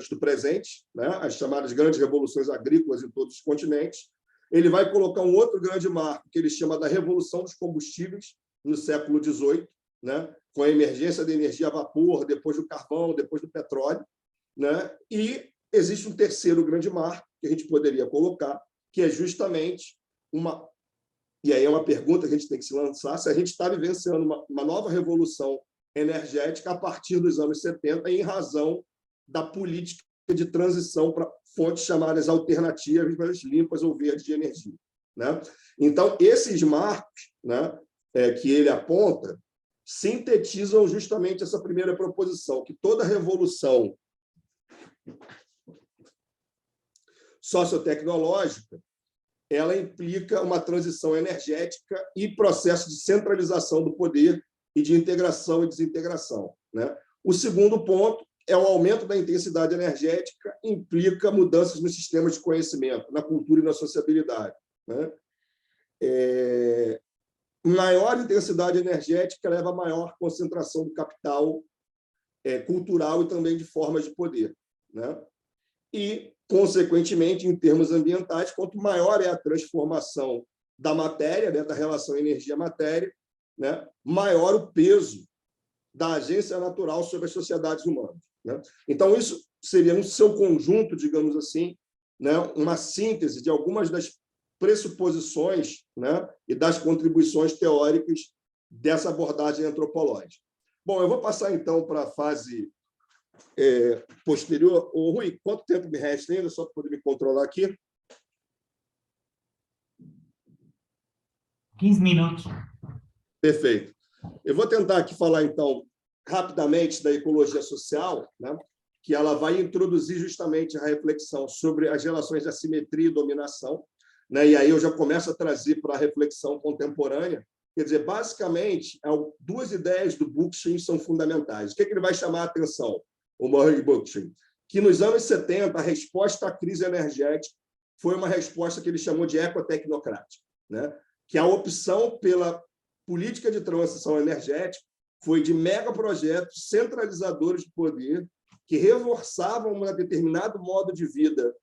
do presente, né? As chamadas grandes revoluções agrícolas em todos os continentes. Ele vai colocar um outro grande marco, que ele chama da Revolução dos Combustíveis, no século XVIII, né? Com a emergência da energia a vapor, depois do carvão, depois do petróleo, né? E existe um terceiro grande marco que a gente poderia colocar, que é justamente uma... E aí é uma pergunta que a gente tem que se lançar, se a gente está vivenciando uma nova revolução energética a partir dos anos 70, em razão da política de transição para fontes chamadas alternativas, limpas ou verdes de energia, né? Então, esses marcos, né, que ele aponta sintetizam justamente essa primeira proposição, que toda revolução sociotecnológica ela implica uma transição energética e processo de centralização do poder e de integração e desintegração, né? O segundo ponto é o aumento da intensidade energética, implica mudanças nos sistemas de conhecimento, na cultura e na sociabilidade, né? Maior intensidade energética leva a maior concentração do capital cultural e também de formas de poder, né? E, consequentemente, em termos ambientais, quanto maior é a transformação da matéria, né, da relação energia-matéria, né, maior o peso da agência natural sobre as sociedades humanas, né? Então, isso seria, no seu conjunto, digamos assim, né, uma síntese de algumas das pressuposições, né, e das contribuições teóricas dessa abordagem antropológica. Bom, eu vou passar, então, para a fase posterior. Ô, Rui, quanto tempo me resta ainda, só para poder me controlar aqui? 15 minutos. Perfeito. Eu vou tentar aqui falar, então, rapidamente da ecologia social, né, que ela vai introduzir justamente a reflexão sobre as relações de assimetria e dominação, né, e aí eu já começo a trazer para a reflexão contemporânea. Quer dizer, basicamente, duas ideias do Bookchin são fundamentais. O que ele vai chamar a atenção, o Murray Bookchin? Que nos anos 70, a resposta à crise energética foi uma resposta que ele chamou de ecotecnocrática, né? Que a opção pela política de transição energética foi de megaprojetos centralizadores de poder que reforçavam um determinado modo de vida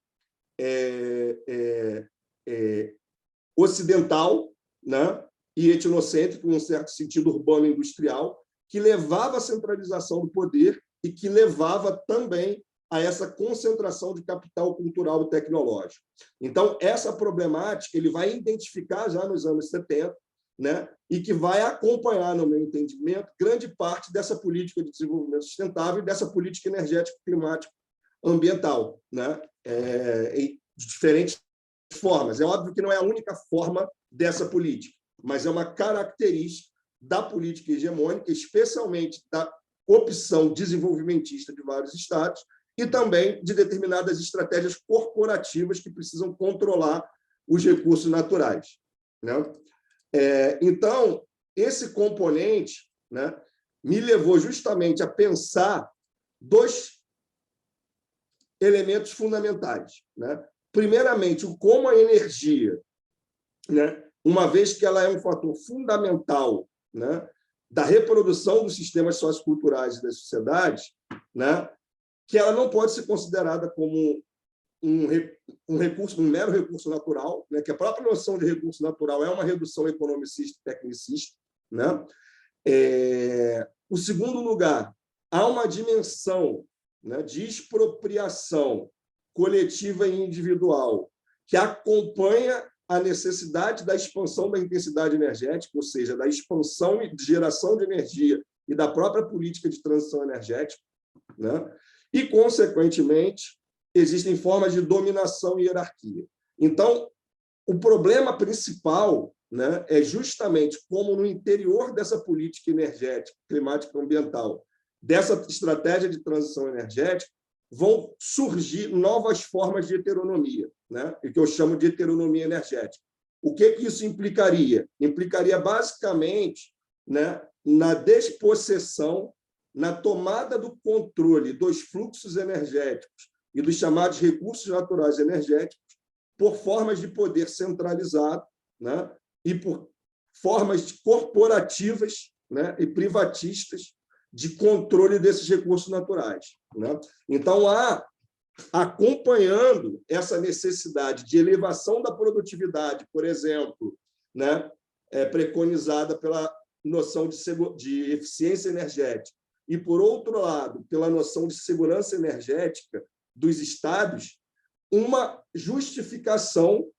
ocidental, né, e etnocêntrico, num certo sentido urbano-industrial, que levava à centralização do poder e que levava também a essa concentração de capital cultural e tecnológico. Então, essa problemática ele vai identificar já nos anos 70, né, e que vai acompanhar, no meu entendimento, grande parte dessa política de desenvolvimento sustentável e dessa política energética, climática, ambiental, né, de diferentes formas. É óbvio que não é a única forma dessa política, mas é uma característica da política hegemônica, especialmente da opção desenvolvimentista de vários estados e também de determinadas estratégias corporativas que precisam controlar os recursos naturais, né? Então, esse componente, né, me levou justamente a pensar dois elementos fundamentais, né? Primeiramente, como a energia, né, uma vez que ela é um fator fundamental, né, da reprodução dos sistemas socioculturais e das sociedades, né, que ela não pode ser considerada como um mero recurso natural, né, que a própria noção de recurso natural é uma redução economicista e tecnicista, né? O segundo lugar, há uma dimensão, né, de expropriação coletiva e individual que acompanha a necessidade da expansão da intensidade energética, ou seja, da expansão e de geração de energia e da própria política de transição energética, né? E, consequentemente, existem formas de dominação e hierarquia. Então, o problema principal, né, é justamente como, no interior dessa política energética, climática e ambiental, dessa estratégia de transição energética, vão surgir novas formas de heteronomia, né, e que eu chamo de heteronomia energética. O que isso implicaria? Implicaria, basicamente, né, na despossessão, na tomada do controle dos fluxos energéticos e dos chamados recursos naturais energéticos por formas de poder centralizado, né, e por formas corporativas, né, e privatistas de controle desses recursos naturais, né? Então, acompanhando essa necessidade de elevação da produtividade, por exemplo, né, preconizada pela noção de eficiência energética, e, por outro lado, pela noção de segurança energética dos estados, uma justificação,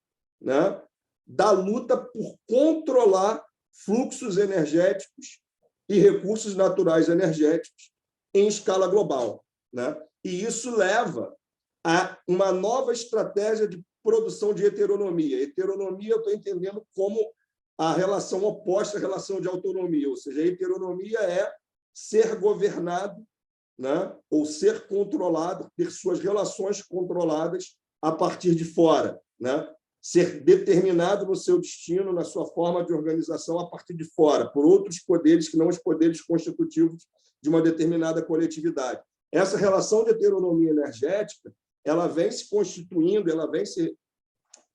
né, da luta por controlar fluxos energéticos e recursos naturais energéticos em escala global, né? E isso leva a uma nova estratégia de produção de heteronomia. Heteronomia, eu estou entendendo como a relação oposta à relação de autonomia, ou seja, a heteronomia é ser governado, né, ou ser controlado, ter suas relações controladas a partir de fora, né? Ser determinado no seu destino, na sua forma de organização a partir de fora, por outros poderes que não os poderes constitutivos de uma determinada coletividade. Essa relação de heteronomia energética, ela vem se constituindo, ela vem se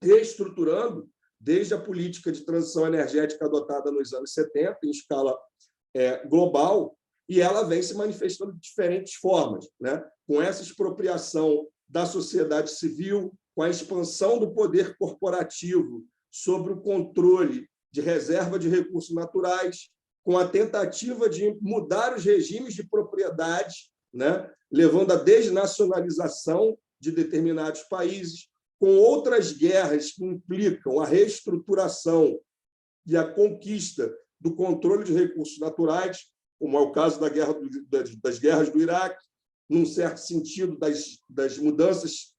reestruturando desde a política de transição energética adotada nos anos 70, em escala global, e ela vem se manifestando de diferentes formas, né? Com essa expropriação da sociedade civil, com a expansão do poder corporativo sobre o controle de reserva de recursos naturais, com a tentativa de mudar os regimes de propriedade, né, levando à desnacionalização de determinados países, com outras guerras que implicam a reestruturação e a conquista do controle de recursos naturais, como é o caso das guerras do Iraque, num certo sentido, das mudanças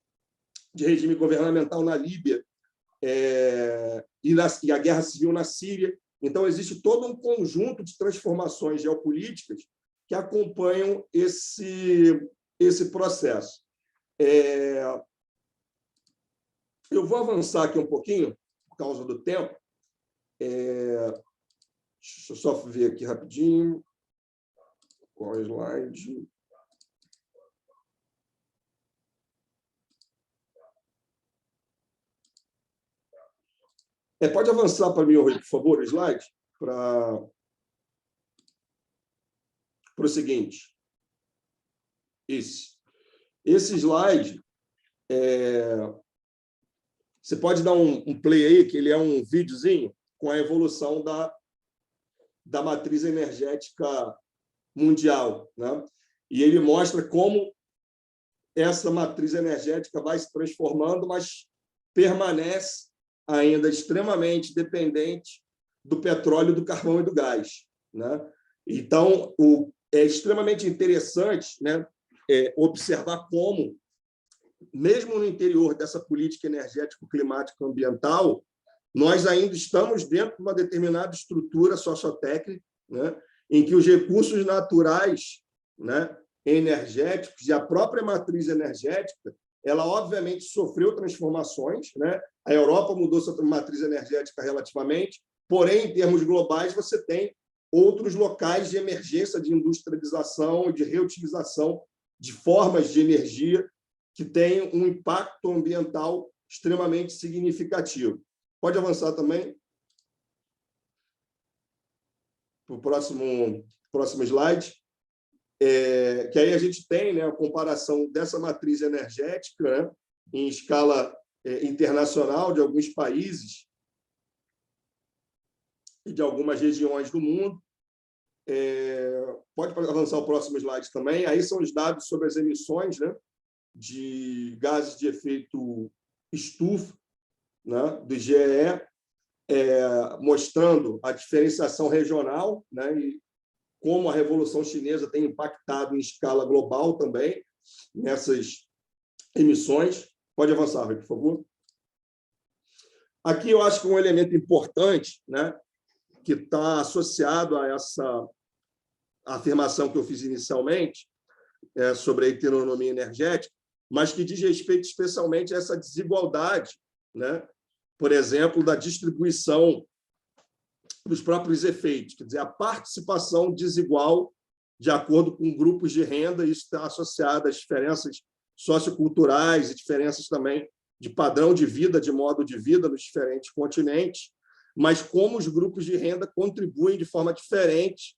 de regime governamental na Líbia e a guerra civil na Síria. Então, existe todo um conjunto de transformações geopolíticas que acompanham esse processo. Eu vou avançar aqui um pouquinho, por causa do tempo. Deixa eu só ver aqui rapidinho. Qual slide? Pode avançar para mim, por favor, o slide, para o seguinte. Esse slide, você pode dar um play aí, que ele é um videozinho com a evolução da matriz energética mundial, né? E ele mostra como essa matriz energética vai se transformando, mas permanece ainda extremamente dependente do petróleo, do carvão e do gás, né? Então, é extremamente interessante, né, observar como, mesmo no interior dessa política energético-climática ambiental, nós ainda estamos dentro de uma determinada estrutura sociotécnica, né, em que os recursos naturais, né, energéticos e a própria matriz energética, ela obviamente sofreu transformações, né? A Europa mudou sua matriz energética relativamente, porém, em termos globais, você tem outros locais de emergência, de industrialização, de reutilização de formas de energia que têm um impacto ambiental extremamente significativo. Pode avançar também para o próximo slide. Que aí a gente tem, né, a comparação dessa matriz energética, né, em escala internacional de alguns países e de algumas regiões do mundo. Pode avançar o próximo slide também. Aí são os dados sobre as emissões, né, de gases de efeito estufa né, do GEE, mostrando a diferenciação regional, né, e como a Revolução Chinesa tem impactado em escala global também nessas emissões. Pode avançar, Rui, por favor. Aqui eu acho que um elemento importante, né, que está associado a essa afirmação que eu fiz inicialmente sobre a heteronomia energética, mas que diz respeito especialmente a essa desigualdade, né, por exemplo, da distribuição dos próprios efeitos, quer dizer, a participação desigual de acordo com grupos de renda, isso está associado às diferenças socioculturais e diferenças também de padrão de vida, de modo de vida nos diferentes continentes, mas como os grupos de renda contribuem de forma diferente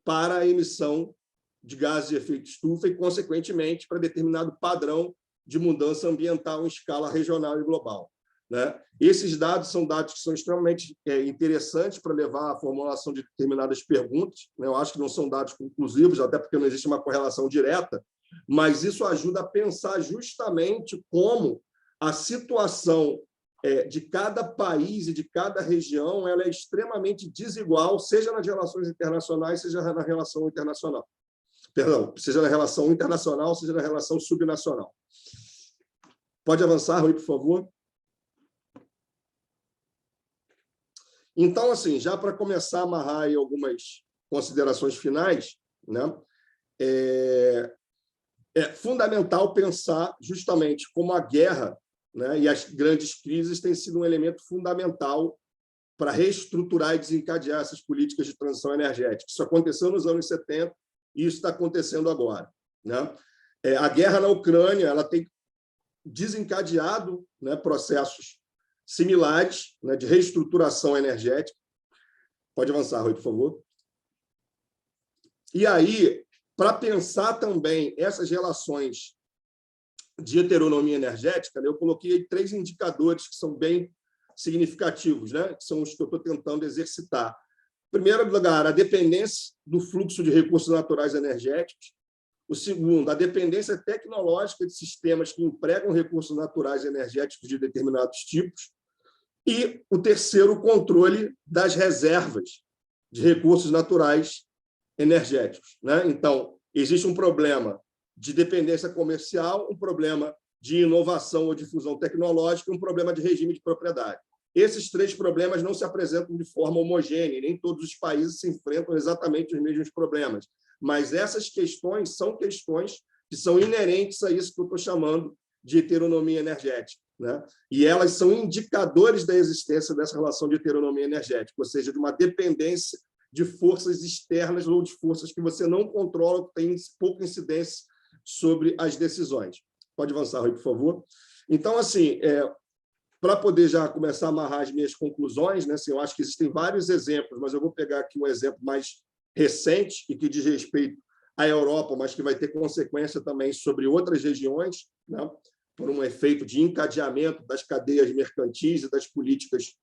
para a emissão de gases de efeito estufa e, consequentemente, para determinado padrão de mudança ambiental em escala regional e global, né? Esses dados são dados que são extremamente interessantes para levar à formulação de determinadas perguntas, né? Eu acho que não são dados conclusivos, até porque não existe uma correlação direta, mas isso ajuda a pensar justamente como a situação de cada país e de cada região ela é extremamente desigual, seja nas relações internacionais, seja na relação internacional. Perdão, seja na relação internacional, seja na relação subnacional. Pode avançar, Rui, por favor. Então, assim, já para começar a amarrar aí algumas considerações finais, né, é fundamental pensar justamente como a guerra, né, e as grandes crises têm sido um elemento fundamental para reestruturar e desencadear essas políticas de transição energética. Isso aconteceu nos anos 70 e isso está acontecendo agora, né? A guerra na Ucrânia ela tem desencadeado, né, processos similares, né, de reestruturação energética. Pode avançar, Rui, por favor. E aí, para pensar também essas relações de heteronomia energética, eu coloquei 3 indicadores que são bem significativos, né, que são os que eu estou tentando exercitar. Em primeiro lugar, a dependência do fluxo de recursos naturais energéticos. O segundo, a dependência tecnológica de sistemas que empregam recursos naturais energéticos de determinados tipos. E o terceiro, o controle das reservas de recursos naturais energéticos, né? Então, existe um problema de dependência comercial, um problema de inovação ou difusão tecnológica, um problema de regime de propriedade. Esses 3 problemas não se apresentam de forma homogênea, nem todos os países se enfrentam exatamente os mesmos problemas, mas essas questões são questões que são inerentes a isso que eu estou chamando de heteronomia energética, né? E elas são indicadores da existência dessa relação de heteronomia energética, ou seja, de uma dependência de forças externas ou de forças que você não controla, que têm pouca incidência sobre as decisões. Pode avançar, Rui, por favor. Então, assim, para poder já começar a amarrar as minhas conclusões, né, assim, eu acho que existem vários exemplos, mas eu vou pegar aqui um exemplo mais recente e que diz respeito à Europa, mas que vai ter consequência também sobre outras regiões, né, por um efeito de encadeamento das cadeias mercantis e das políticas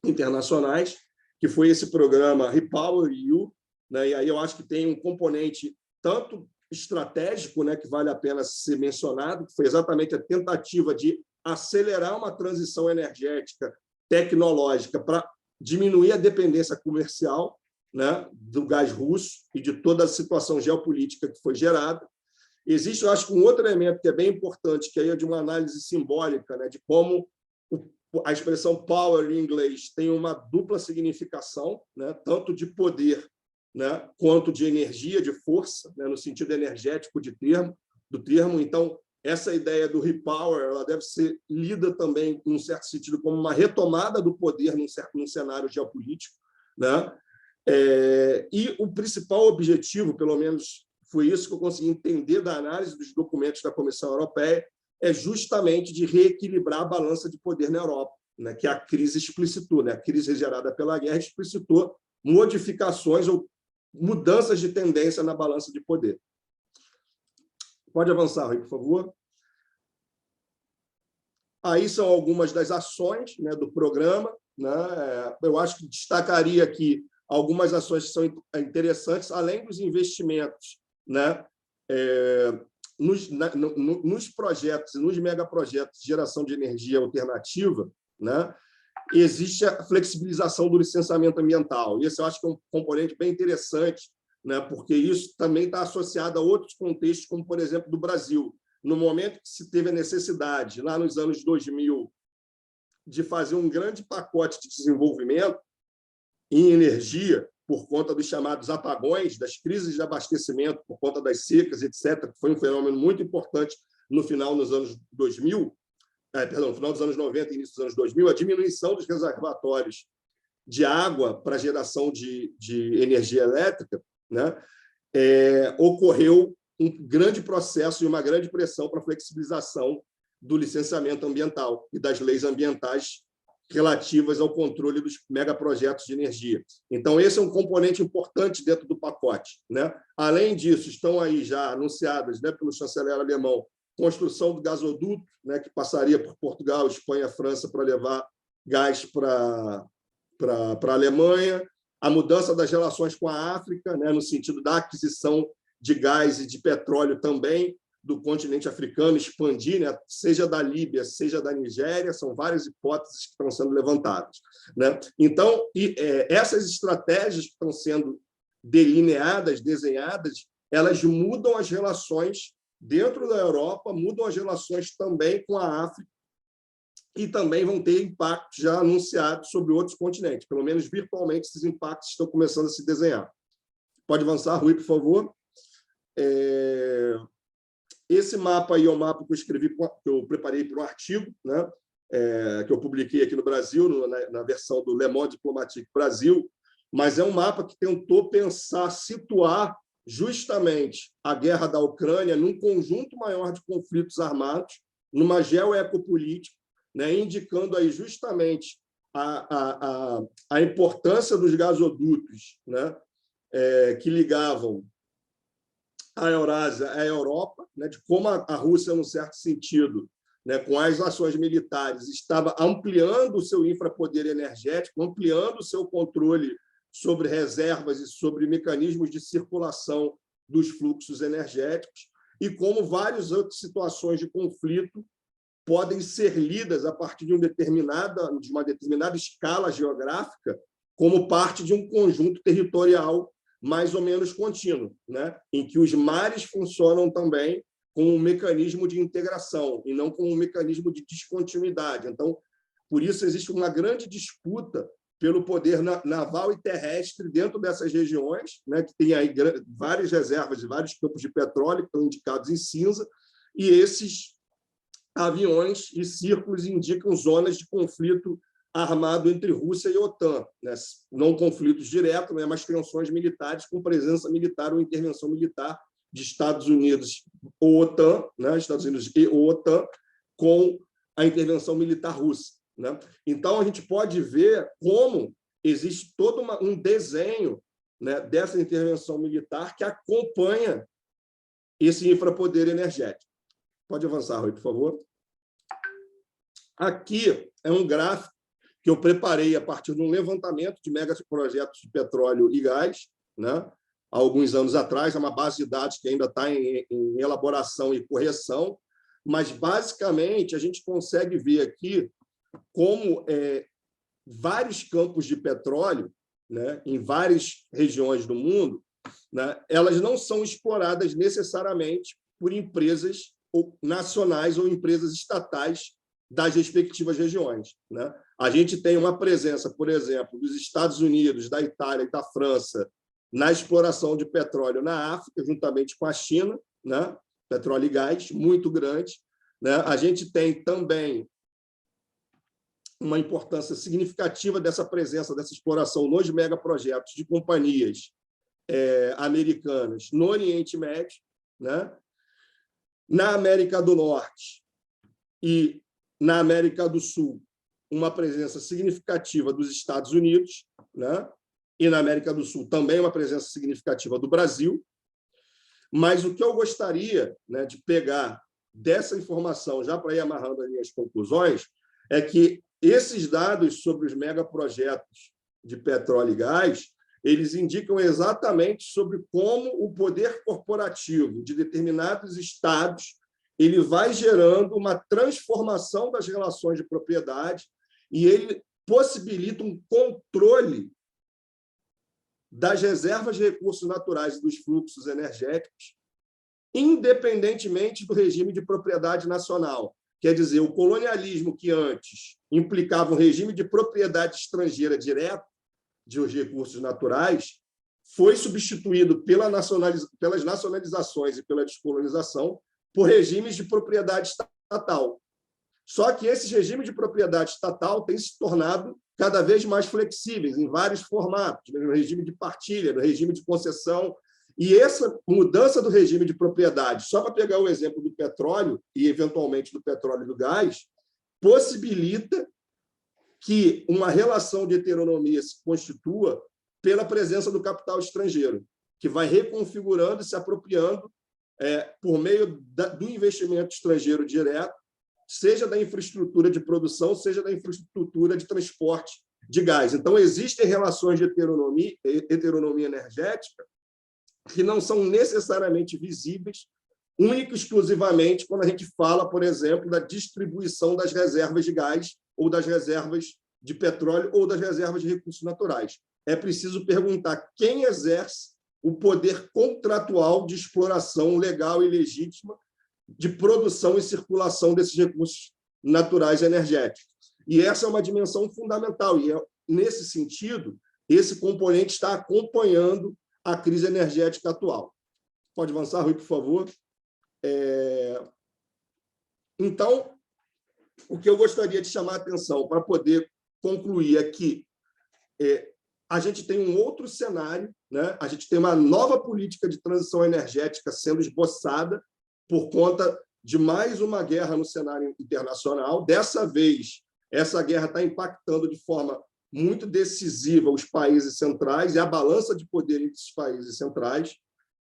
internacionais, que foi esse programa REPowerEU, né, e aí eu acho que tem um componente tanto estratégico, né, que vale a pena ser mencionado, que foi exatamente a tentativa de acelerar uma transição energética tecnológica para diminuir a dependência comercial, né, do gás russo e de toda a situação geopolítica que foi gerada. Existe, eu acho, um outro elemento que é bem importante, que aí é de uma análise simbólica, né, de como a expressão power em inglês tem uma dupla significação, né, tanto de poder, né, quanto de energia, de força, né, no sentido energético do termo. Então, essa ideia do repower ela deve ser lida também, em um certo sentido, como uma retomada do poder num cenário geopolítico, né? E o principal objetivo, pelo menos foi isso que eu consegui entender da análise dos documentos da Comissão Europeia, é justamente de reequilibrar a balança de poder na Europa, né, que a crise explicitou, né, a crise gerada pela guerra explicitou modificações ou mudanças de tendência na balança de poder. Pode avançar, Rui, por favor. Aí são algumas das ações, né, do programa, né? Eu acho que destacaria aqui algumas ações que são interessantes, além dos investimentos, né, nos projetos e nos megaprojetos de geração de energia alternativa, né, existe a flexibilização do licenciamento ambiental. Esse eu acho que é um componente bem interessante, né, porque isso também está associado a outros contextos, como, por exemplo, do Brasil. No momento que se teve a necessidade, lá nos anos 2000, de fazer um grande pacote de desenvolvimento em energia, por conta dos chamados apagões, das crises de abastecimento, por conta das secas, etc., que foi um fenômeno muito importante no final dos anos 2000, no final dos anos 90 e início dos anos 2000, a diminuição dos reservatórios de água para geração de energia elétrica, né, ocorreu um grande processo e uma grande pressão para a flexibilização do licenciamento ambiental e das leis ambientais relativas ao controle dos megaprojetos de energia. Então, esse é um componente importante dentro do pacote, né? Além disso, estão aí já anunciadas, né, pelo chanceler alemão, construção do gasoduto, né, que passaria por Portugal, Espanha, França, para levar gás para a Alemanha, a mudança das relações com a África, né, no sentido da aquisição de gás e de petróleo também do continente africano, expandir, né, seja da Líbia, seja da Nigéria, são várias hipóteses que estão sendo levantadas, né? Então, essas estratégias que estão sendo delineadas, desenhadas, elas mudam as relações dentro da Europa, mudam as relações também com a África e também vão ter impactos já anunciados sobre outros continentes. Pelo menos virtualmente, esses impactos estão começando a se desenhar. Pode avançar, Rui, por favor. Esse mapa aí é um mapa que eu escrevi, que eu preparei para um artigo, né, que eu publiquei aqui no Brasil, na versão do Le Monde Diplomatique Brasil, mas é um mapa que tentou pensar, situar justamente a guerra da Ucrânia num conjunto maior de conflitos armados, numa geoecopolítica, né, indicando aí justamente a importância dos gasodutos, né, que ligavam a Eurásia à Europa, né, de como a Rússia, num certo sentido, né, com as ações militares, estava ampliando o seu infrapoder energético, ampliando o seu controle sobre reservas e sobre mecanismos de circulação dos fluxos energéticos, e como várias outras situações de conflito podem ser lidas a partir de uma determinada escala geográfica como parte de um conjunto territorial mais ou menos contínuo, né, em que os mares funcionam também como um mecanismo de integração e não como um mecanismo de descontinuidade. Então, por isso existe uma grande disputa pelo poder naval e terrestre dentro dessas regiões, né, que tem aí várias reservas e vários campos de petróleo que estão indicados em cinza, e esses aviões e círculos indicam zonas de conflito armado entre Rússia e OTAN, né? Não conflitos diretos, né, mas tensões militares com presença militar ou intervenção militar de Estados Unidos ou OTAN, né, Estados Unidos e OTAN, com a intervenção militar russa, né? Então, a gente pode ver como existe todo um desenho, né, dessa intervenção militar que acompanha esse infrapoder energético. Pode avançar, Rui, por favor. Aqui é um gráfico que eu preparei a partir de um levantamento de megaprojetos de petróleo e gás, né, há alguns anos atrás, é uma base de dados que ainda está em elaboração e correção, mas, basicamente, a gente consegue ver aqui como vários campos de petróleo, né, em várias regiões do mundo, né, elas não são exploradas necessariamente por empresas nacionais ou empresas estatais das respectivas regiões, né? A gente tem uma presença, por exemplo, dos Estados Unidos, da Itália e da França na exploração de petróleo na África, juntamente com a China, né? Petróleo e gás, muito grande, né? A gente tem também uma importância significativa dessa presença, dessa exploração nos megaprojetos de companhias americanas no Oriente Médio, né? Na América do Norte e na América do Sul, uma presença significativa dos Estados Unidos, né? E na América do Sul também uma presença significativa do Brasil. Mas o que eu gostaria, né, de pegar dessa informação, já para ir amarrando as minhas conclusões, é que esses dados sobre os megaprojetos de petróleo e gás, eles indicam exatamente sobre como o poder corporativo de determinados estados ele vai gerando uma transformação das relações de propriedade e ele possibilita um controle das reservas de recursos naturais e dos fluxos energéticos, independentemente do regime de propriedade nacional. Quer dizer, o colonialismo, que antes implicava um regime de propriedade estrangeira direta dos recursos naturais, foi substituído pelas nacionalizações e pela descolonização por regimes de propriedade estatal. Só que esses regimes de propriedade estatal têm se tornado cada vez mais flexíveis, em vários formatos, no regime de partilha, no regime de concessão. E essa mudança do regime de propriedade, só para pegar o exemplo do petróleo e, eventualmente, do petróleo e do gás, possibilita que uma relação de heteronomia se constitua pela presença do capital estrangeiro, que vai reconfigurando e se apropriando por meio do investimento estrangeiro direto, seja da infraestrutura de produção, seja da infraestrutura de transporte de gás. Então, existem relações de heteronomia energética que não são necessariamente visíveis, única e exclusivamente quando a gente fala, por exemplo, da distribuição das reservas de gás ou das reservas de petróleo ou das reservas de recursos naturais. É preciso perguntar quem exerce o poder contratual de exploração legal e legítima de produção e circulação desses recursos naturais e energéticos. E essa é uma dimensão fundamental, e nesse sentido, esse componente está acompanhando a crise energética atual. Pode avançar, Rui, por favor? Então, o que eu gostaria de chamar a atenção para poder concluir aqui a gente tem um outro cenário, né? A gente tem uma nova política de transição energética sendo esboçada por conta de mais uma guerra no cenário internacional. Dessa vez, essa guerra está impactando de forma muito decisiva os países centrais e a balança de poder entre os países centrais.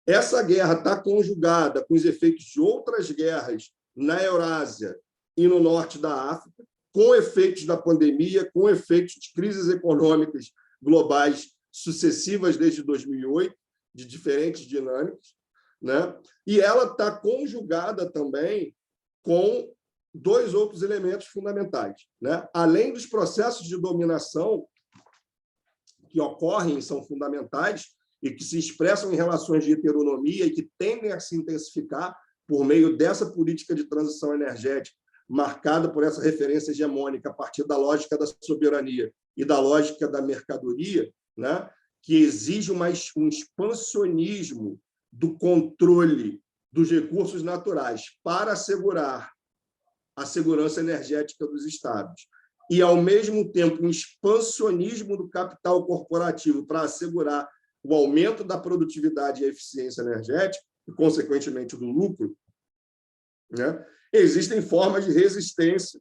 Essa guerra está conjugada com os efeitos de outras guerras na Eurásia e no norte da África, com efeitos da pandemia, com efeitos de crises econômicas globais sucessivas desde 2008, de diferentes dinâmicas, né? E ela está conjugada também com dois outros elementos fundamentais, né? Além dos processos de dominação que ocorrem e são fundamentais e que se expressam em relações de heteronomia e que tendem a se intensificar por meio dessa política de transição energética marcada por essa referência hegemônica a partir da lógica da soberania e da lógica da mercadoria, né? Que exige um expansionismo do controle dos recursos naturais para assegurar a segurança energética dos Estados e, ao mesmo tempo, um expansionismo do capital corporativo para assegurar o aumento da produtividade e eficiência energética e, consequentemente, do lucro, né? Existem formas de resistência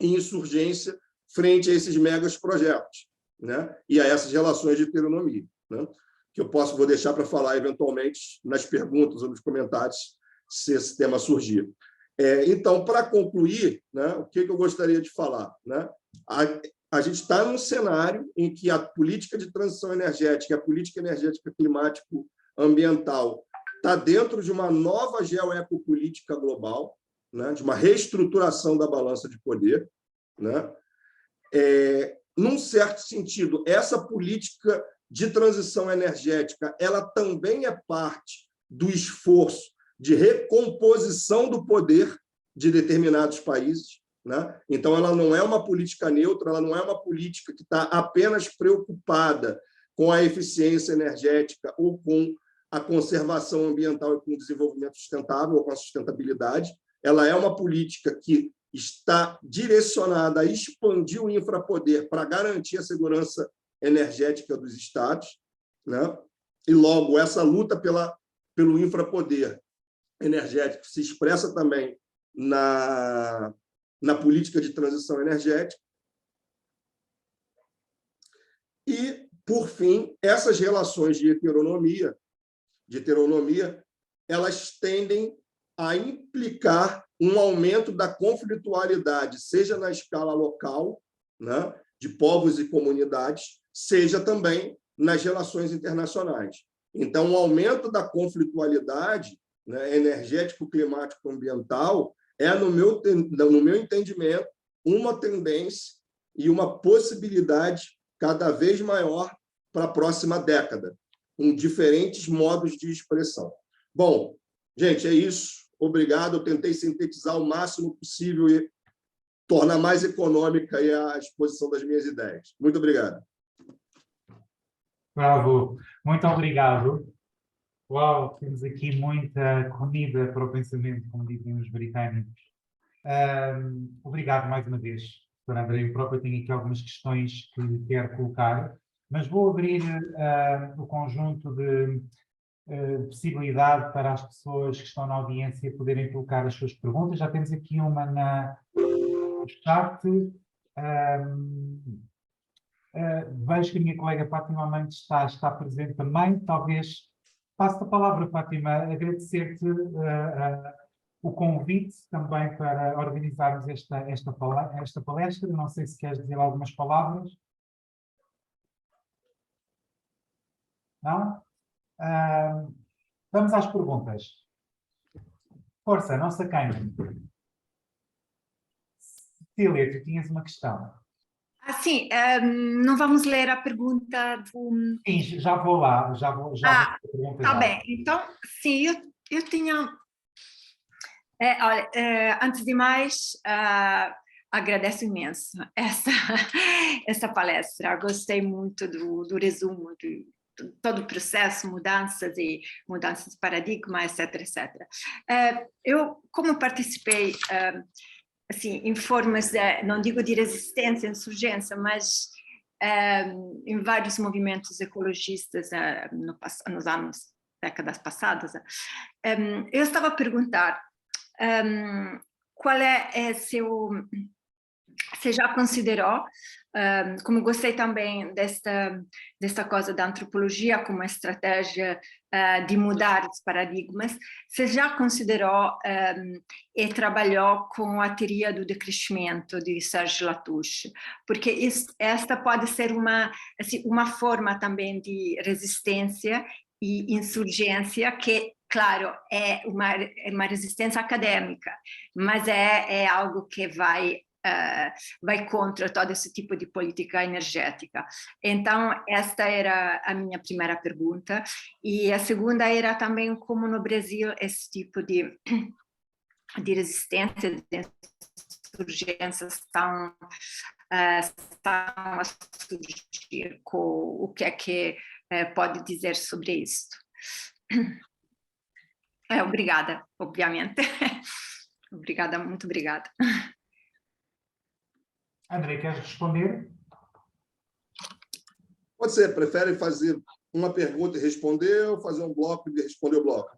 e insurgência frente a esses megas projetos, né? E a essas relações de heteronomia, né? Que eu vou deixar para falar, eventualmente, nas perguntas ou nos comentários, se esse tema surgir. Então, para concluir, né, o que eu gostaria de falar? Né? A gente está num cenário em que a política de transição energética, a política energética climático-ambiental está dentro de uma nova geoecopolítica global, né, de uma reestruturação da balança de poder, né? Num certo sentido, essa política de transição energética ela também é parte do esforço de recomposição do poder de determinados países, né? Então, ela não é uma política neutra, ela não é uma política que está apenas preocupada com a eficiência energética ou com a conservação ambiental e com o desenvolvimento sustentável ou com a sustentabilidade. Ela é uma política que está direcionada a expandir o infrapoder para garantir a segurança energética dos Estados, né? E, logo, essa luta pelo infrapoder energético se expressa também na política de transição energética. E, por fim, essas relações de heteronomia, elas tendem a implicar um aumento da conflitualidade, seja na escala local, né, de povos e comunidades, seja também nas relações internacionais. Então, o aumento da conflitualidade, né, energético, climático, ambiental, é, no meu entendimento, uma tendência e uma possibilidade cada vez maior para a próxima década, com diferentes modos de expressão. Bom, gente, é isso. Obrigado. Eu tentei sintetizar o máximo possível e tornar mais econômica aí a exposição das minhas ideias. Muito obrigado. Bravo, muito obrigado. Uau, temos aqui muita comida para o pensamento, como dizem os britânicos. Obrigado mais uma vez, Sr. André. Eu próprio tenho aqui algumas questões que quero colocar, mas vou abrir o conjunto de possibilidade para as pessoas que estão na audiência poderem colocar as suas perguntas. Já temos aqui uma no chat. Vejo que a minha colega Fátima Amantes está presente também. Talvez passo a palavra, Fátima, agradecer-te o convite também para organizarmos esta palestra. Não sei se queres dizer algumas palavras. Não? Vamos às perguntas. Força, não se acanhe. Cecília, tu tinhas uma questão. Sim, não vamos ler a pergunta do... Sim, já vou lá. Vou tá já. bem. Então, sim, eu tinha... olha, antes de mais, agradeço imenso essa palestra. Gostei muito do resumo de todo o processo, mudanças de paradigma, etc, etc. Eu, como participei... assim, em formas, não digo de resistência, insurgência, mas em vários movimentos ecologistas nos décadas passadas, eu estava a perguntar qual se já considerou, como gostei também desta coisa da antropologia como estratégia de mudar os paradigmas, se já considerou e trabalhou com a teoria do decrescimento de Serge Latouche, porque esta pode ser uma forma também de resistência e insurgência que, claro, é uma resistência acadêmica, mas é algo que vai contra todo esse tipo de política energética. Então, esta era a minha primeira pergunta. E a segunda era também como no Brasil esse tipo de resistência, de insurgência estão a surgir. O que é que pode dizer sobre isso? Obrigada, obviamente. Obrigada, muito obrigada. André, queres responder? Pode ser, prefere fazer uma pergunta e responder ou fazer um bloco e responder o bloco?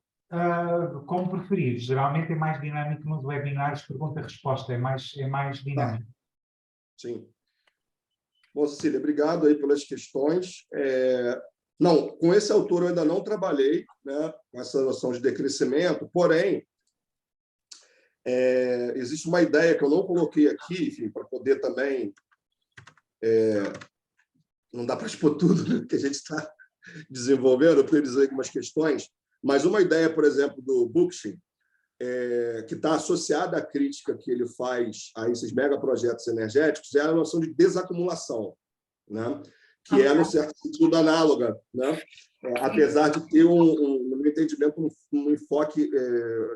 Como preferir. Geralmente é mais dinâmico nos webinars, pergunta-resposta, é mais dinâmico. Tá. Sim. Bom, Cecília, obrigado aí pelas questões. Não, com esse autor eu ainda não trabalhei, né, com essa noção de decrescimento, porém, existe uma ideia que eu não coloquei aqui, enfim, para poder também... não dá para expor tudo que a gente está desenvolvendo, eu priorizei algumas questões, mas uma ideia, por exemplo, do Bookchin, que está associada à crítica que ele faz a esses megaprojetos energéticos, é a noção de desacumulação, né? Que é, no certo sentido, análoga, né? Apesar de ter no meu entendimento, um enfoque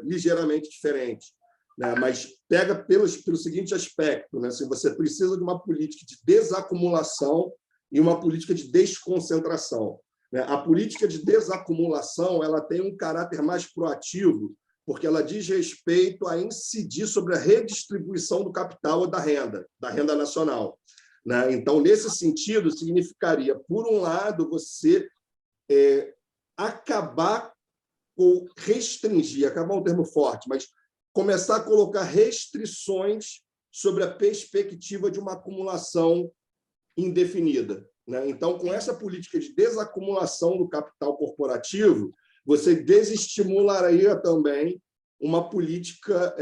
ligeiramente diferente, né? Mas pega pelo seguinte aspecto, né? Assim, você precisa de uma política de desacumulação e uma política de desconcentração, né? A política de desacumulação ela tem um caráter mais proativo, porque ela diz respeito a incidir sobre a redistribuição do capital ou da renda nacional, né? Então, nesse sentido, significaria, por um lado, você acabar ou restringir, acabar é um termo forte, mas começar a colocar restrições sobre a perspectiva de uma acumulação indefinida, né? Então, com essa política de desacumulação do capital corporativo, você desestimularia também uma política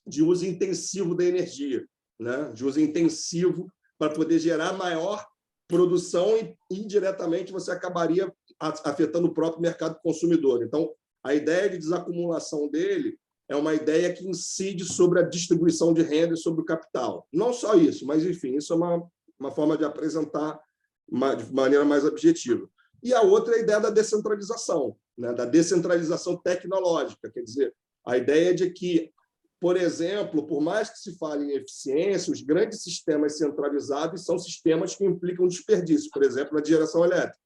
de uso intensivo da energia, né? De uso intensivo para poder gerar maior produção e, indiretamente, você acabaria afetando o próprio mercado consumidor. Então, a ideia de desacumulação dele é uma ideia que incide sobre a distribuição de renda e sobre o capital. Não só isso, mas, enfim, isso é uma forma de apresentar de maneira mais objetiva. E a outra é a ideia da descentralização, né? Da descentralização tecnológica, quer dizer, a ideia de que, por exemplo, por mais que se fale em eficiência, os grandes sistemas centralizados são sistemas que implicam desperdício, por exemplo, na geração elétrica,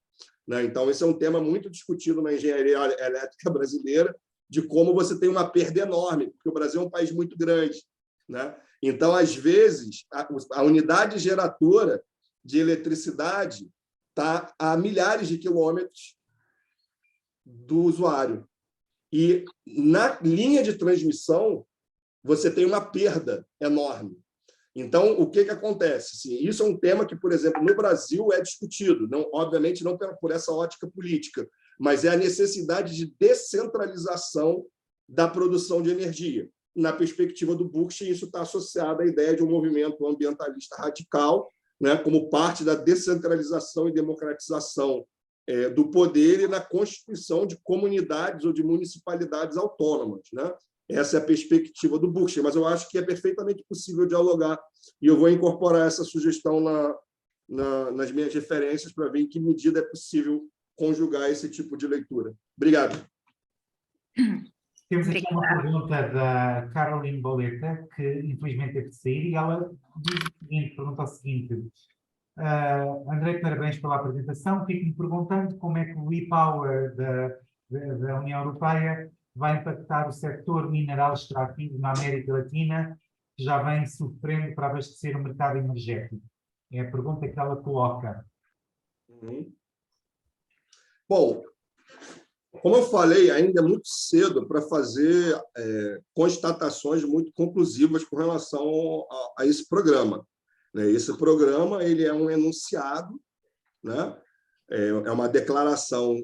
né? Então, esse é um tema muito discutido na engenharia elétrica brasileira, de como você tem uma perda enorme, porque o Brasil é um país muito grande, né? Então, às vezes, a unidade geradora de eletricidade está a milhares de quilômetros do usuário. E, na linha de transmissão, você tem uma perda enorme. Então, o que acontece? Sim, isso é um tema que, por exemplo, no Brasil é discutido, não, obviamente não por essa ótica política, mas é a necessidade de descentralização da produção de energia. Na perspectiva do Bookchin, isso está associado à ideia de um movimento ambientalista radical, né, como parte da descentralização e democratização do poder e na constituição de comunidades ou de municipalidades autônomas, né? Essa é a perspectiva do Bookchin, mas eu acho que é perfeitamente possível dialogar, e eu vou incorporar essa sugestão nas minhas referências para ver em que medida é possível conjugar esse tipo de leitura. Obrigado. Temos aqui uma pergunta da Caroline Boleta, que infelizmente teve de sair, e ela diz o seguinte, pergunta o seguinte: André, parabéns pela apresentação. Fico-me perguntando como é que o e-Power da União Europeia vai impactar o setor mineral extrativo na América Latina, que já vem sofrendo para abastecer o mercado energético. É a pergunta que ela coloca. Bom, como eu falei, ainda é muito cedo para fazer constatações muito conclusivas com relação a esse programa. Esse programa ele é um enunciado, né? É uma declaração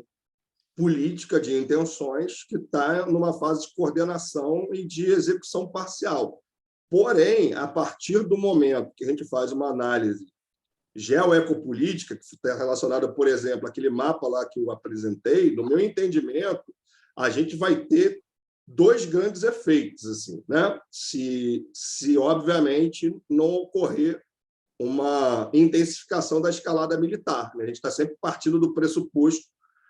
política de intenções que está numa fase de coordenação e de execução parcial. Porém, a partir do momento que a gente faz uma análise geoecopolítica, que está relacionada, por exemplo, àquele mapa lá que eu apresentei, no meu entendimento, a gente vai ter dois grandes efeitos, assim, né? Se obviamente, não ocorrer uma intensificação da escalada militar, né? A gente está sempre partindo do pressuposto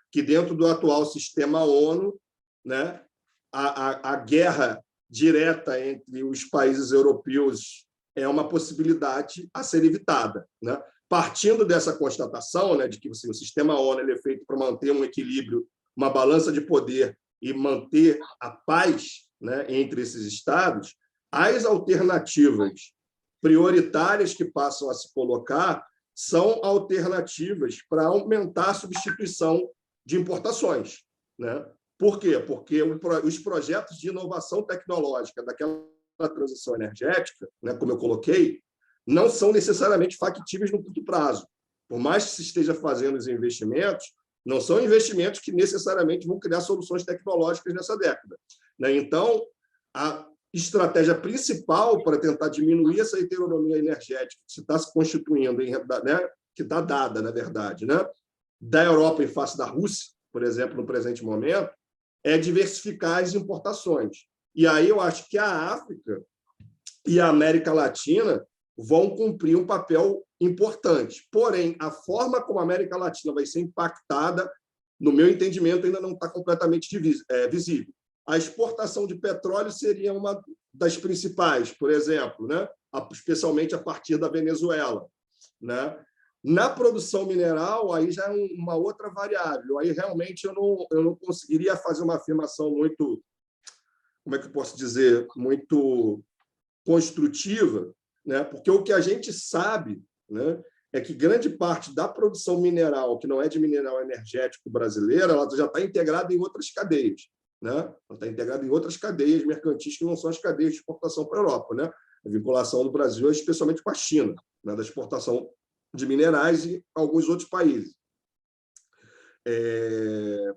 que, dentro do atual sistema ONU, né, a guerra direta entre os países europeus é uma possibilidade a ser evitada, né? Partindo dessa constatação, né, de que o sistema ONU ele é feito para manter um equilíbrio, uma balança de poder e manter a paz, né, entre esses estados, as alternativas prioritárias que passam a se colocar são alternativas para aumentar a substituição de importações, né? Por quê? Porque os projetos de inovação tecnológica daquela transição energética, né, como eu coloquei, não são necessariamente factíveis no curto prazo. Por mais que se esteja fazendo os investimentos, não são investimentos que necessariamente vão criar soluções tecnológicas nessa década, né? Então, a estratégia principal para tentar diminuir essa heteronomia energética que se está se constituindo, né, que está dada, na verdade, né, da Europa em face da Rússia, por exemplo, no presente momento, é diversificar as importações. E aí eu acho que a África e a América Latina vão cumprir um papel importante. Porém, a forma como a América Latina vai ser impactada, no meu entendimento, ainda não está completamente visível. A exportação de petróleo seria uma das principais, por exemplo, né? Especialmente a partir da Venezuela, né? Na produção mineral, aí já é uma outra variável. Aí realmente eu não conseguiria fazer uma afirmação muito, como é que eu posso dizer, muito construtiva, né? Porque o que a gente sabe, né, é que grande parte da produção mineral, que não é de mineral energético brasileira, ela já está integrada em outras cadeias, né? Ela está integrada em outras cadeias mercantis que não são as cadeias de exportação para a Europa, né? A vinculação do Brasil é especialmente com a China, né, da exportação de minerais e alguns outros países.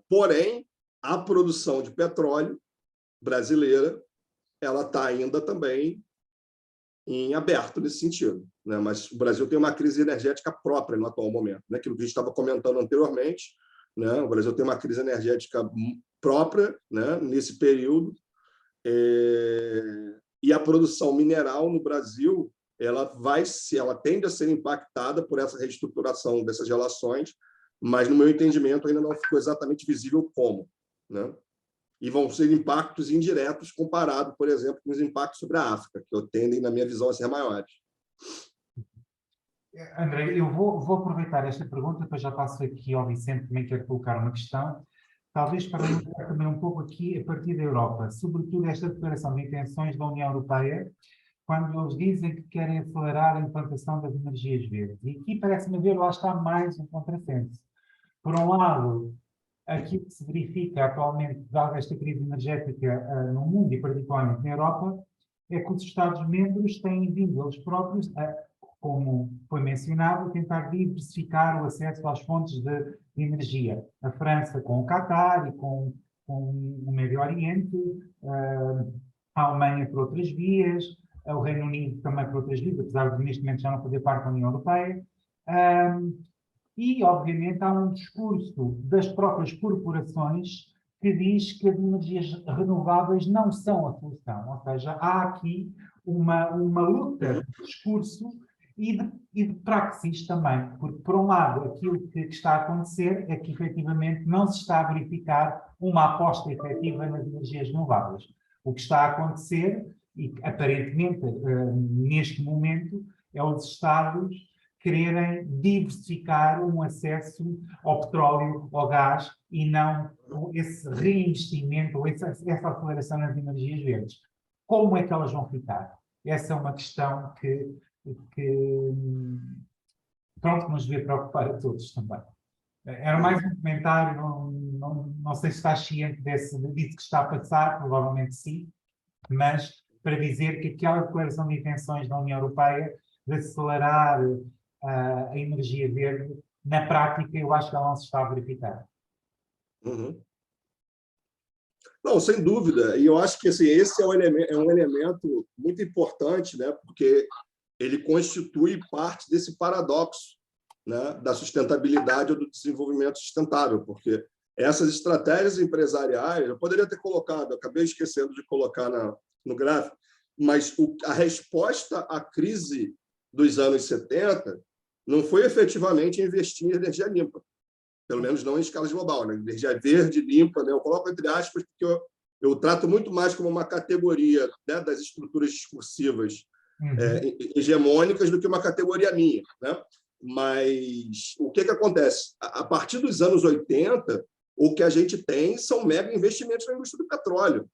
Porém, a produção de petróleo brasileira ela está ainda também em aberto nesse sentido, né? Mas o Brasil tem uma crise energética própria no atual momento, né? Aquilo que a gente estava comentando anteriormente, né? O Brasil tem uma crise energética própria, né, nesse período, E a produção mineral no Brasil ela tende a ser impactada por essa reestruturação dessas relações, mas, no meu entendimento, ainda não ficou exatamente visível como, né? E vão ser impactos indiretos comparado, por exemplo, com os impactos sobre a África, que tendem, na minha visão, a ser maiores. André, eu vou aproveitar esta pergunta, depois já passo aqui ao Vicente, também quero colocar uma questão, talvez para mostrar também um pouco aqui a partir da Europa, sobretudo esta declaração de intenções da União Europeia, quando eles dizem que querem acelerar a implantação das energias verdes. E aqui parece-me haver, lá está, mais um contrassenso. Por um lado, aquilo que se verifica atualmente, dada esta crise energética no mundo e particularmente na Europa, é que os Estados-membros têm vindo eles próprios, como foi mencionado, a tentar diversificar o acesso às fontes de energia. A França com o Qatar e com o Médio Oriente, a Alemanha por outras vias, o Reino Unido também por outras vias, apesar de neste momento já não fazer parte da União Europeia. E, obviamente, há um discurso das próprias corporações que diz que as energias renováveis não são a solução. Ou seja, há aqui uma luta de discurso e de praxis também. Porque, por um lado, aquilo que está a acontecer é que, efetivamente, não se está a verificar uma aposta efetiva nas energias renováveis. O que está a acontecer, e aparentemente, neste momento, é os Estados quererem diversificar um acesso ao petróleo, ao gás, e não esse reinvestimento, ou essa aceleração nas energias verdes. Como é que elas vão ficar? Essa é uma questão que nos devia preocupar a todos também. Era mais um comentário, não sei se está ciente disso que está a passar, provavelmente sim, mas para dizer que aquela declaração de intenções da União Europeia de acelerar a energia verde, na prática, eu acho que ela não se está a verificar. Não, sem dúvida. E eu acho que assim, esse é um elemento muito importante, né? Porque ele constitui parte desse paradoxo, né? Da sustentabilidade ou do desenvolvimento sustentável, porque essas estratégias empresariais, eu poderia ter colocado, acabei esquecendo de colocar no gráfico, mas a resposta à crise dos anos 70 não foi efetivamente investir em energia limpa, pelo menos não em escala global, né? Energia verde, limpa, né? Eu coloco entre aspas porque eu trato muito mais como uma categoria, né, das estruturas discursivas hegemônicas do que uma categoria minha, né? Mas o que acontece? A partir dos anos 80, o que a gente tem são mega investimentos na indústria do petróleo.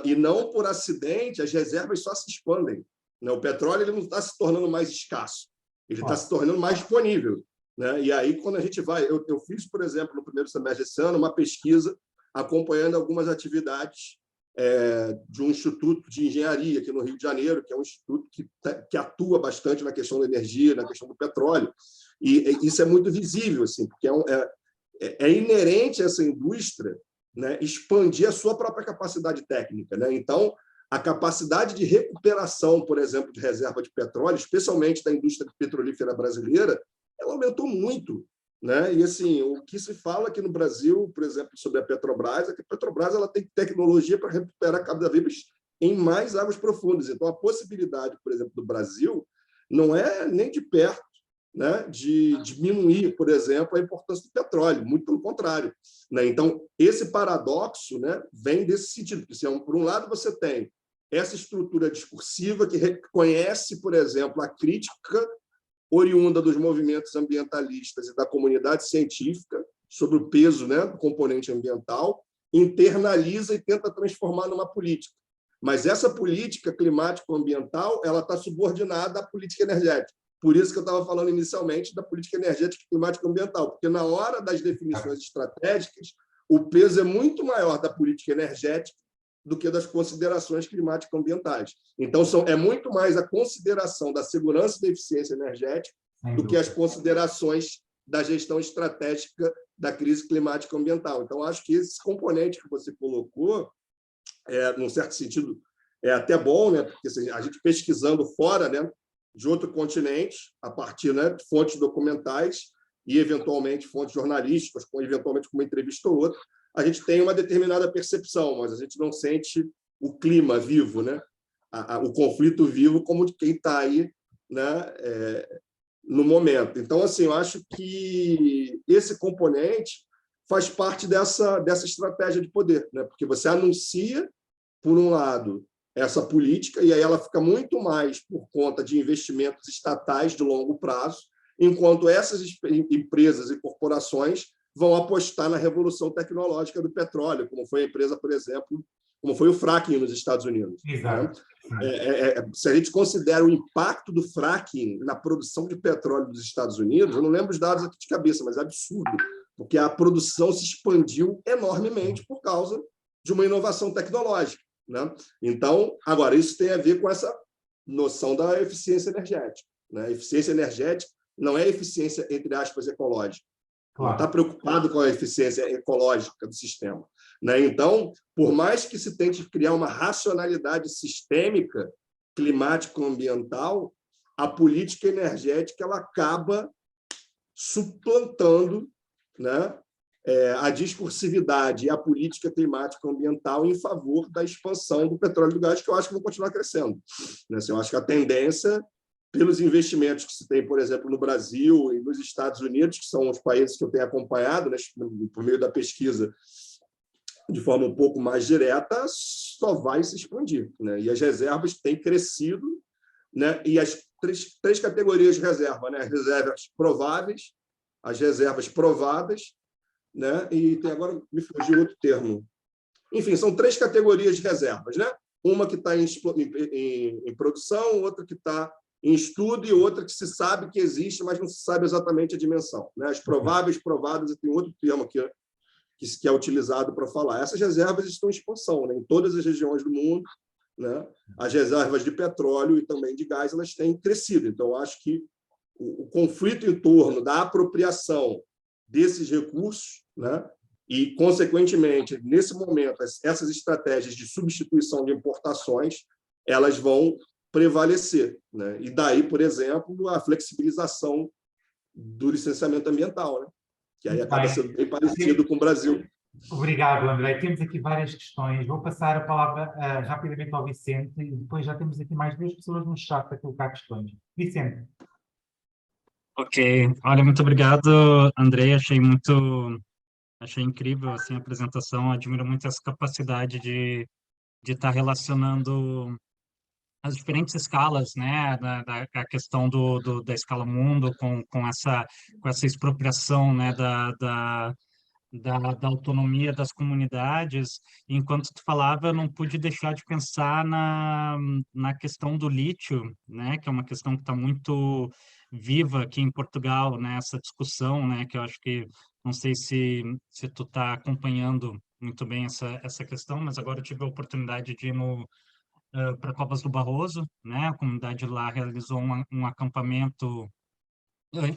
E não por acidente, as reservas só se expandem. O petróleo ele não está se tornando mais escasso, ele está se tornando mais disponível, né? E aí, quando a gente vai... Eu fiz, por exemplo, no primeiro semestre desse ano, uma pesquisa acompanhando algumas atividades de um instituto de engenharia aqui no Rio de Janeiro, que é um instituto que atua bastante na questão da energia, na questão do petróleo. E isso é muito visível, assim, porque é inerente a essa indústria, né, expandir a sua própria capacidade técnica, né? Então, a capacidade de recuperação, por exemplo, de reserva de petróleo, especialmente da indústria petrolífera brasileira, ela aumentou muito, né? E assim, o que se fala aqui no Brasil, por exemplo, sobre a Petrobras, é que a Petrobras ela tem tecnologia para recuperar cada vez em mais águas profundas. Então, a possibilidade, por exemplo, do Brasil não é nem de perto, né, de diminuir, por exemplo, a importância do petróleo, muito pelo contrário, né? Então, esse paradoxo, né, vem desse sentido, porque, assim, por um lado, você tem essa estrutura discursiva que reconhece, por exemplo, a crítica oriunda dos movimentos ambientalistas e da comunidade científica sobre o peso, né, do componente ambiental, internaliza e tenta transformar numa política. Mas essa política climático-ambiental ela está subordinada à política energética. Por isso que eu estava falando inicialmente da política energética e climático-ambiental, porque na hora das definições estratégicas, o peso é muito maior da política energética do que das considerações climático-ambientais. Então, é muito mais a consideração da segurança e da eficiência energética do que as considerações da gestão estratégica da crise climático-ambiental. Então, acho que esse componente que você colocou, num certo sentido, é até bom, né? Porque assim, a gente pesquisando fora, né, de outro continente, a partir, né, de fontes documentais e, eventualmente, fontes jornalísticas, eventualmente com uma entrevista ou outra, a gente tem uma determinada percepção, mas a gente não sente o clima vivo, né? O conflito vivo como de quem está aí, né? No momento. Então, assim, eu acho que esse componente faz parte dessa estratégia de poder, né? Porque você anuncia, por um lado, essa política, e aí ela fica muito mais por conta de investimentos estatais de longo prazo, enquanto essas empresas e corporações vão apostar na revolução tecnológica do petróleo, como foi a empresa, por exemplo, como foi o fracking nos Estados Unidos. Exato. Né? Se a gente considera o impacto do fracking na produção de petróleo dos Estados Unidos, eu não lembro os dados aqui de cabeça, mas é absurdo, porque a produção se expandiu enormemente por causa de uma inovação tecnológica. Né? Então, agora, isso tem a ver com essa noção da eficiência energética. Né? Eficiência energética não é eficiência, entre aspas, ecológica. Claro. Não está preocupado com a eficiência ecológica do sistema. Né? Então, por mais que se tente criar uma racionalidade sistêmica, climático-ambiental, a política energética ela acaba suplantando, né, a discursividade e a política climático-ambiental em favor da expansão do petróleo e do gás, que eu acho que vão continuar crescendo. Né? Assim, eu acho que a tendência, pelos investimentos que se tem, por exemplo, no Brasil e nos Estados Unidos, que são os países que eu tenho acompanhado, né, por meio da pesquisa, de forma um pouco mais direta, só vai se expandir. Né? E as reservas têm crescido, né? E as três categorias de reserva, né? As reservas prováveis, as reservas provadas, né? E tem agora, me fugiu outro termo. Enfim, são 3 categorias de reservas. Né? Uma que está em produção, outra que está em estudo e outra que se sabe que existe, mas não se sabe exatamente a dimensão. Né? As prováveis, provadas, e tem outro termo aqui, que é utilizado para falar. Essas reservas estão em expansão, né? Em todas as regiões do mundo. Né? As reservas de petróleo e também de gás elas têm crescido. Então, acho que o conflito em torno da apropriação desses recursos, né? E, consequentemente, nesse momento, essas estratégias de substituição de importações elas vão prevalecer. Né? E daí, por exemplo, a flexibilização do licenciamento ambiental, né? Que aí acaba sendo bem parecido com o Brasil. Obrigado, André. Temos aqui várias questões. Vou passar a palavra rapidamente ao Vicente e depois já temos aqui mais 2 pessoas no chat para colocar questões. Vicente. Ok. Olha, muito obrigado, André. Achei incrível assim, a apresentação. Admiro muito essa capacidade de estar relacionando as diferentes escalas, né, a questão da escala mundo com essa expropriação, né, da autonomia das comunidades. Enquanto tu falava, eu não pude deixar de pensar na questão do lítio, né, que é uma questão que está muito viva aqui em Portugal, né, essa discussão, né, que eu acho que, não sei se tu está acompanhando muito bem essa questão, mas agora eu tive a oportunidade de ir para Covas do Barroso, né, a comunidade lá realizou um acampamento,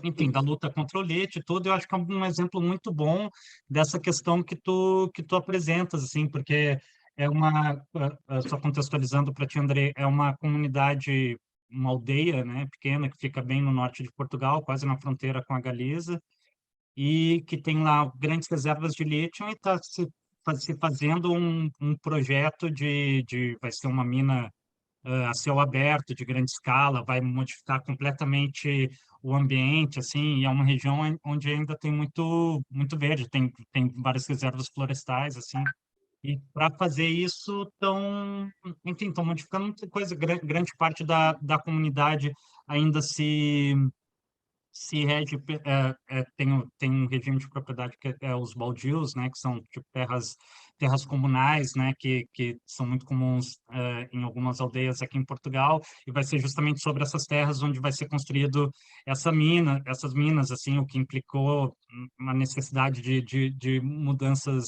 enfim, da luta contra o lítio e tudo. Eu acho que é um exemplo muito bom dessa questão que tu apresentas, assim, porque só contextualizando para ti, André, é uma comunidade, uma aldeia, né, pequena, que fica bem no norte de Portugal, quase na fronteira com a Galiza, e que tem lá grandes reservas de lítio e está se fazendo um projeto vai ser uma mina a céu aberto, de grande escala, vai modificar completamente o ambiente, assim, e é uma região onde ainda tem muito verde, tem várias reservas florestais, assim, e para fazer isso estão modificando muita coisa. Grande parte da comunidade ainda se rege, tem um regime de propriedade que é os baldios, né, que são tipo terras comunais, né, que são muito comuns em algumas aldeias aqui em Portugal, e vai ser justamente sobre essas terras onde vai ser construído essas minas, assim, o que implicou uma necessidade de mudanças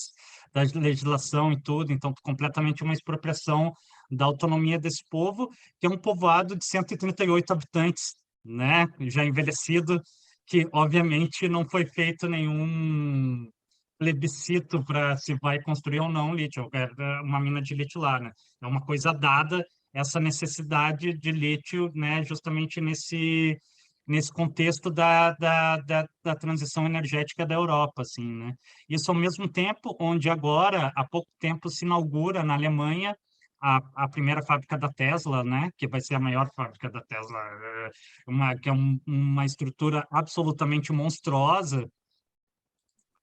da legislação e tudo. Então, completamente uma expropriação da autonomia desse povo, que é um povoado de 138 habitantes, né, já envelhecido, que obviamente não foi feito nenhum plebiscito para se vai construir ou não lítio, uma mina de lítio lá, né? É uma coisa dada, essa necessidade de lítio, né, justamente nesse contexto da transição energética da Europa, assim, né? Isso ao mesmo tempo onde agora, há pouco tempo, se inaugura na Alemanha a primeira fábrica da Tesla, né, que vai ser a maior fábrica da Tesla, que é uma estrutura absolutamente monstruosa,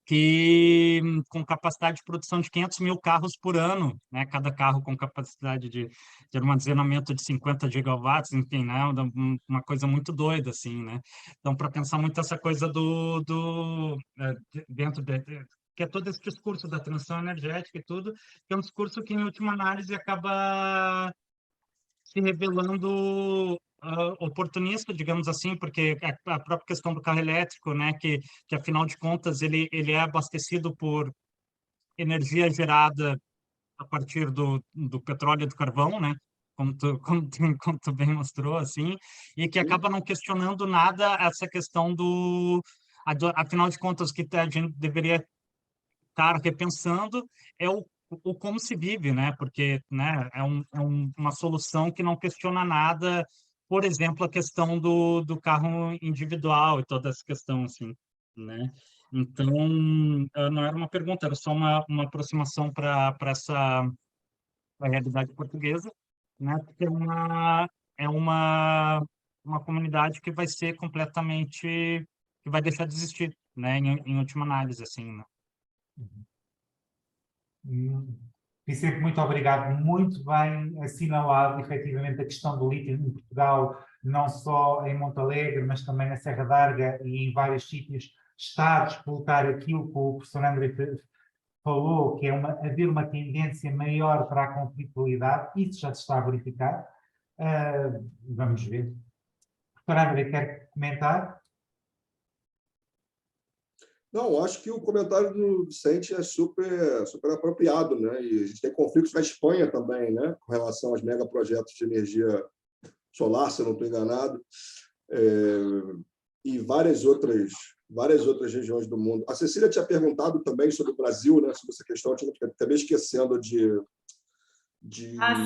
que com capacidade de produção de 500 mil carros por ano, né? Cada carro com capacidade de armazenamento de 50 gigawatts, enfim, né? Uma coisa muito doida, assim, né? Então, para pensar muito essa coisa dentro que é todo esse discurso da transição energética e tudo, que é um discurso que, em última análise, acaba se revelando oportunista, digamos assim, porque a própria questão do carro elétrico, né, que afinal de contas ele é abastecido por energia gerada a partir do petróleo e do carvão, né, como tu bem mostrou, assim, e que acaba não questionando nada essa questão afinal de contas, o que a gente deveria estar repensando é o como se vive, né? Porque, né, uma solução que não questiona nada, por exemplo, a questão do carro individual e toda essa questão, assim, né? Então, não era uma pergunta, era só uma aproximação para essa pra realidade portuguesa, né? Porque é uma comunidade que vai ser completamente, que vai deixar de existir, né? Em última análise, assim, né? Vicente, muito obrigado. Muito bem assinalado, efetivamente, a questão do lítio em Portugal, não só em Montalegre, mas também na Serra d'Arga e em vários sítios, está a disputar aquilo que o professor André falou, que é haver uma tendência maior para a conflitualidade. Isso já se está a verificar. Vamos ver. Professor André, quer comentar? Não, acho que o comentário do Vicente é super, super apropriado, né? E a gente tem conflitos na Espanha também, né? Com relação aos megaprojetos de energia solar, se eu não estou enganado, e várias outras regiões do mundo. A Cecília tinha perguntado também sobre o Brasil, né? Sobre essa questão, eu acabei esquecendo de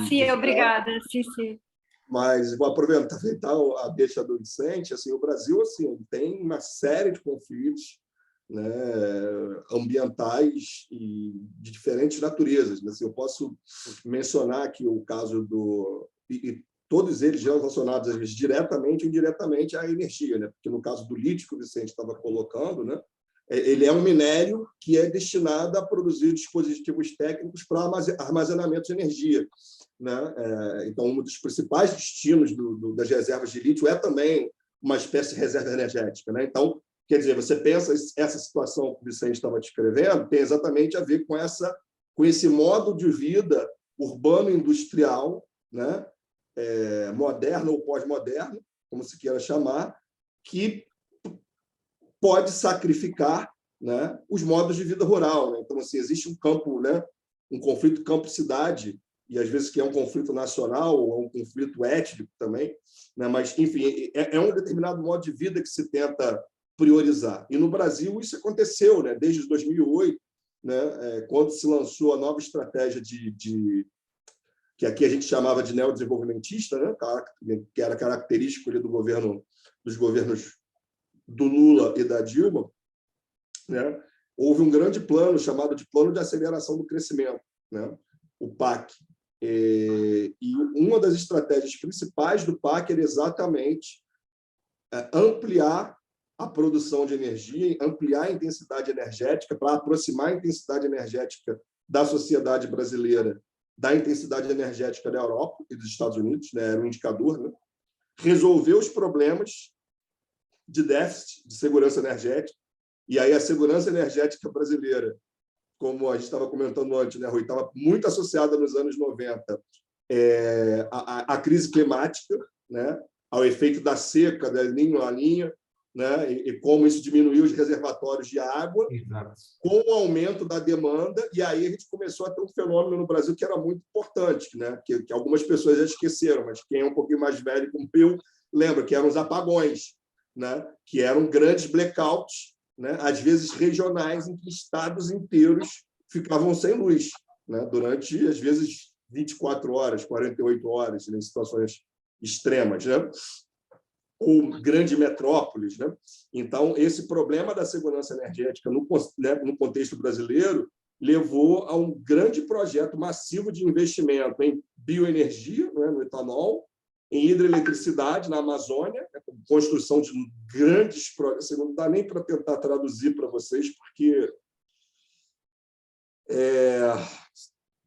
sim, obrigada. Sim, sim. Mas vou aproveitar a deixa do Vicente. Assim, o Brasil assim, tem uma série de conflitos, né, ambientais e de diferentes naturezas. Assim, eu posso mencionar aqui o caso e todos eles relacionados, às vezes, diretamente ou indiretamente à energia, né? Porque no caso do lítio que o Vicente estava colocando, né, ele é um minério que é destinado a produzir dispositivos técnicos para armazenamento de energia, né? Então, um dos principais destinos das reservas de lítio é também uma espécie de reserva energética, né? Então, quer dizer, você pensa essa situação que o Vicente estava descrevendo tem exatamente a ver com esse modo de vida urbano-industrial, né? Moderno ou pós-moderno, como se queira chamar, que pode sacrificar, né, os modos de vida rural, né? Então, assim, existe um campo, né, um conflito campo-cidade, e às vezes que é um conflito nacional ou um conflito étnico também, né? Mas, enfim, é um determinado modo de vida que se tenta priorizar. E no Brasil isso aconteceu, né? Desde 2008, né, quando se lançou a nova estratégia que aqui a gente chamava de neodesenvolvimentista, né, que era característico ali dos governos do Lula e da Dilma, né? Houve um grande plano chamado de Plano de Aceleração do Crescimento, né? O PAC. E uma das estratégias principais do PAC era exatamente ampliar a produção de energia, ampliar a intensidade energética para aproximar a intensidade energética da sociedade brasileira da intensidade energética da Europa e dos Estados Unidos, né? Era um indicador, né? Resolver os problemas de déficit de segurança energética. E aí a segurança energética brasileira, como a gente estava comentando antes, né, Rui, estava muito associada nos anos 90 à crise climática, né, ao efeito da seca, da linha a linha, né, e como isso diminuiu os reservatórios de água. Exato. Com o aumento da demanda, e aí a gente começou a ter um fenômeno no Brasil que era muito importante, né, que algumas pessoas já esqueceram, mas quem é um pouquinho mais velho como eu, lembra que eram os apagões, né, que eram grandes blackouts, né, às vezes regionais, em que estados inteiros ficavam sem luz, né, durante, às vezes, 24 horas, 48 horas, em situações extremas, né? Ou grandes metrópoles, né? Então, esse problema da segurança energética no contexto brasileiro levou a um grande projeto massivo de investimento em bioenergia, né, no etanol, em hidroeletricidade na Amazônia, construção de grandes projetos. Não dá nem para tentar traduzir para vocês, porque,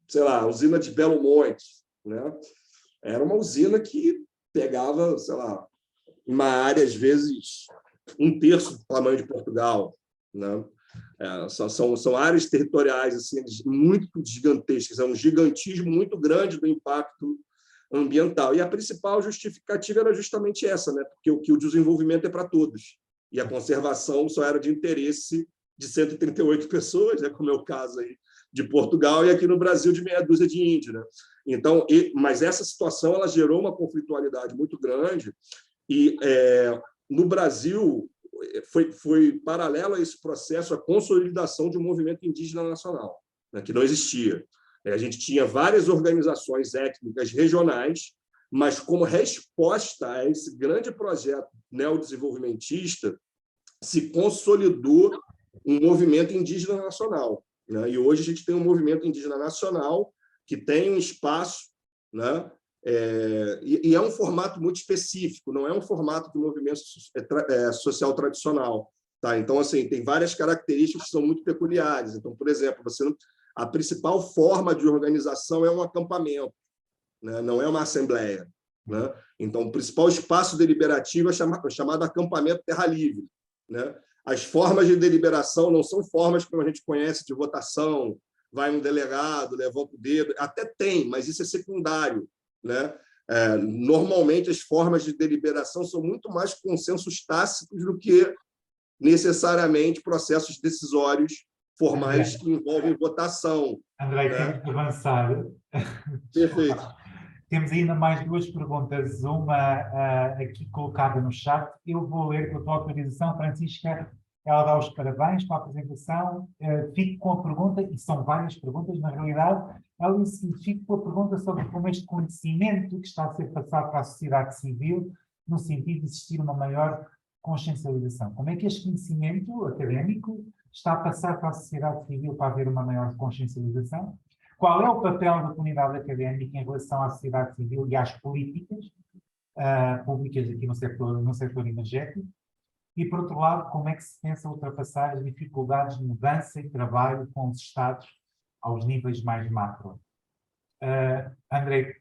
sei lá, a usina de Belo Monte, né? Era uma usina que pegava, sei lá, uma área, às vezes, 1/3 do tamanho de Portugal, né? São áreas territoriais assim, muito gigantescas, é um gigantismo muito grande do impacto ambiental. E a principal justificativa era justamente essa, né? Porque o desenvolvimento é para todos, e a conservação só era de interesse de 138 pessoas, né? Como é o caso aí de Portugal, e aqui no Brasil de meia dúzia de índios, né? Então, mas essa situação ela gerou uma conflitualidade muito grande, e no Brasil foi paralelo a esse processo a consolidação de um movimento indígena nacional, né, que não existia. A gente tinha várias organizações étnicas regionais, mas como resposta a esse grande projeto neodesenvolvimentista, se consolidou um movimento indígena nacional, né? E hoje a gente tem um movimento indígena nacional que tem um espaço, né? E é um formato muito específico, não é um formato de movimento social tradicional, tá? Então, assim, tem várias características que são muito peculiares. Então, por exemplo, a principal forma de organização é um acampamento, né? Não é uma assembleia, né? Então, o principal espaço deliberativo é chamado acampamento terra livre, né? As formas de deliberação não são formas como a gente conhece de votação, vai um delegado, levanta o dedo, até tem, mas isso é secundário, né? Normalmente, as formas de deliberação são muito mais consensos tácitos do que necessariamente processos decisórios formais que envolvem votação. André, temos que avançar. Perfeito. Temos ainda mais 2 perguntas, uma aqui colocada no chat. Eu vou ler com a tua autorização, Francisca. Ela dá os parabéns para a apresentação. Fico com a pergunta, e são várias perguntas, na realidade. Ela disse: fico com a pergunta sobre como este conhecimento que está a ser passado para a sociedade civil, no sentido de existir uma maior consciencialização. Como é que este conhecimento académico está a passar para a sociedade civil para haver uma maior consciencialização? Qual é o papel da comunidade académica em relação à sociedade civil e às políticas públicas aqui no setor energético? E, por outro lado, como é que se pensa ultrapassar as dificuldades de mudança e trabalho com os Estados aos níveis mais macro? André,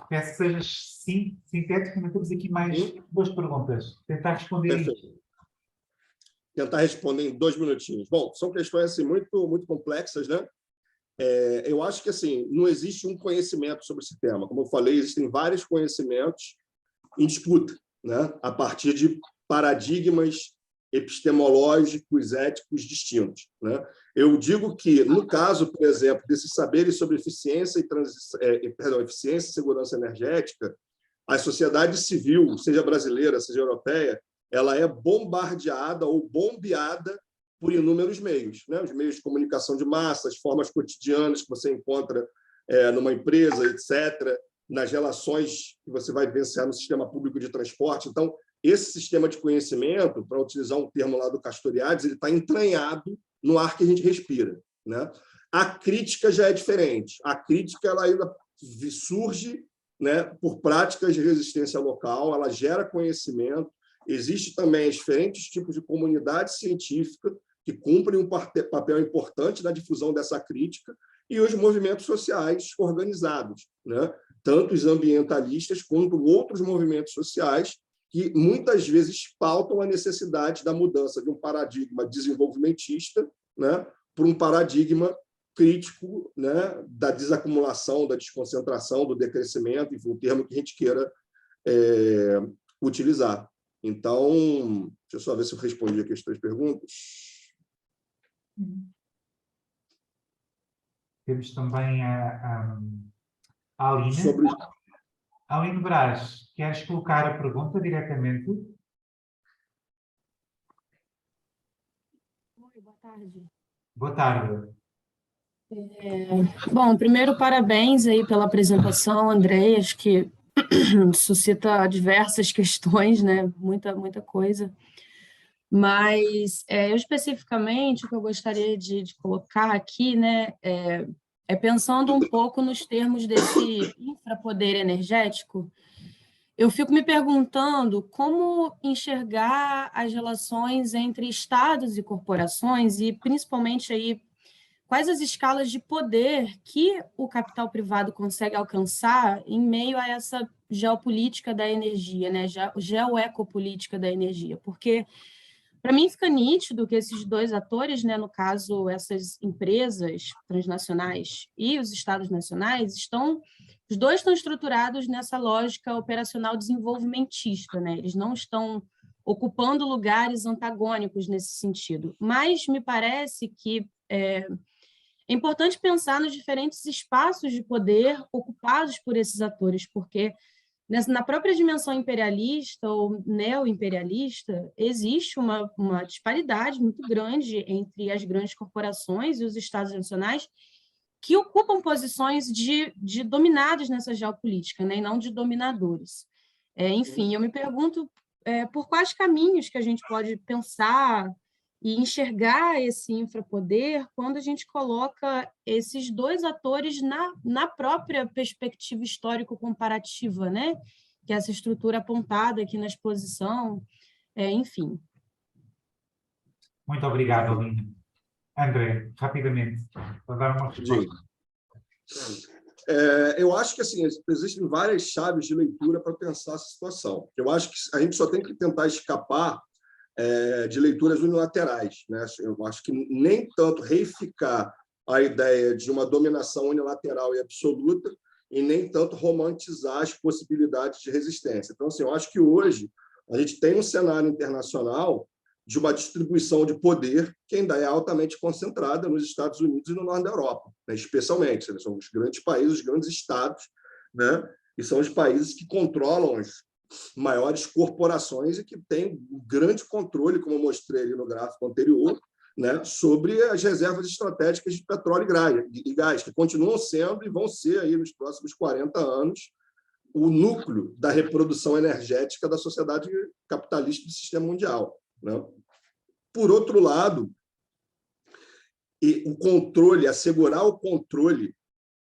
peço que sejas sintético, mas temos aqui mais 2 perguntas. Tentar responder Perfeito. Isso. Tentar responder em 2 minutinhos. Bom, são questões assim, muito, muito complexas, né? Eu acho que assim, não existe um conhecimento sobre esse tema. Como eu falei, existem vários conhecimentos em disputa, né? A partir de paradigmas epistemológicos, éticos distintos, né? Eu digo que, no caso, por exemplo, desses saberes sobre eficiência e segurança energética, a sociedade civil, seja brasileira, seja europeia, ela é bombardeada ou bombeada por inúmeros meios, né? Os meios de comunicação de massa, as formas cotidianas que você encontra numa empresa, etc., nas relações que você vai vivenciar no sistema público de transporte. Então, esse sistema de conhecimento, para utilizar um termo lá do Castoriadis, ele está entranhado no ar que a gente respira, né? A crítica já é diferente. A crítica ela ainda surge, né, por práticas de resistência local, ela gera conhecimento. Existe também diferentes tipos de comunidade científica que cumprem um papel importante na difusão dessa crítica, e os movimentos sociais organizados, né? Tanto os ambientalistas quanto outros movimentos sociais que muitas vezes pautam a necessidade da mudança de um paradigma desenvolvimentista, né, para um paradigma crítico, né, da desacumulação, da desconcentração, do decrescimento, enfim, o termo que a gente queira utilizar. Então, deixa eu só ver se eu respondi aqui as 3 perguntas. Temos também a Aline. Sobre... Aline Brás, queres colocar a pergunta diretamente? Oi, boa tarde. Boa tarde. Bom, primeiro, parabéns aí pela apresentação, André. Acho que suscita diversas questões, né? Muita coisa. Mas eu especificamente o que eu gostaria de colocar aqui, né, é pensando um pouco nos termos desse infrapoder energético, eu fico me perguntando como enxergar as relações entre estados e corporações e, principalmente, aí, quais as escalas de poder que o capital privado consegue alcançar em meio a essa geopolítica da energia, né? Geoecopolítica da energia, porque para mim fica nítido que esses dois atores, né, no caso, essas empresas transnacionais e os estados nacionais, os dois estão estruturados nessa lógica operacional desenvolvimentista, né? Eles não estão ocupando lugares antagônicos nesse sentido. Mas me parece que é importante pensar nos diferentes espaços de poder ocupados por esses atores, porque na própria dimensão imperialista ou neoimperialista, existe uma disparidade muito grande entre as grandes corporações e os estados nacionais que ocupam posições de dominados nessa geopolítica, né, e não de dominadores. Enfim, eu me pergunto por quais caminhos que a gente pode pensar e enxergar esse infrapoder quando a gente coloca esses dois atores na própria perspectiva histórico-comparativa, né? Que é essa estrutura apontada aqui na exposição, enfim. Muito obrigado, Aline. André, rapidamente, para dar uma resposta. Eu acho que assim, existem várias chaves de leitura para pensar essa situação. Eu acho que a gente só tem que tentar escapar de leituras unilaterais, né? Eu acho que nem tanto reificar a ideia de uma dominação unilateral e absoluta e nem tanto romantizar as possibilidades de resistência. Então, assim, eu acho que hoje a gente tem um cenário internacional de uma distribuição de poder que ainda é altamente concentrada nos Estados Unidos e no norte da Europa, né? Especialmente. Né? São os grandes países, os grandes estados, né? E são os países que controlam as maiores corporações e que têm um grande controle, como eu mostrei ali no gráfico anterior, né, sobre as reservas estratégicas de petróleo e gás, que continuam sendo e vão ser aí nos próximos 40 anos o núcleo da reprodução energética da sociedade capitalista do sistema mundial. Né? Por outro lado, o controle, assegurar o controle,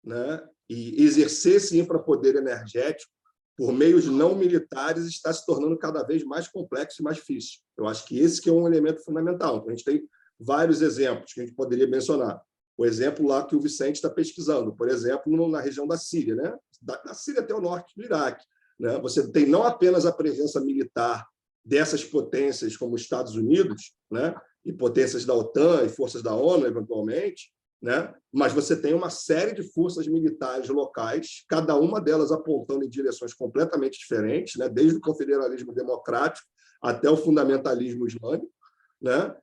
né, e exercer esse infrapoder energético por meios não militares está se tornando cada vez mais complexo e mais difícil. Eu acho que esse que é um elemento fundamental. Então, a gente tem vários exemplos que a gente poderia mencionar. O exemplo lá que o Vicente está pesquisando, por exemplo, na região da Síria, né? Da Síria até o norte do Iraque. Né? Você tem não apenas a presença militar dessas potências como os Estados Unidos, né? E potências da OTAN e forças da ONU, eventualmente, né? Mas você tem uma série de forças militares locais, cada uma delas apontando em direções completamente diferentes, né? Desde o confederalismo democrático até o fundamentalismo islâmico, né?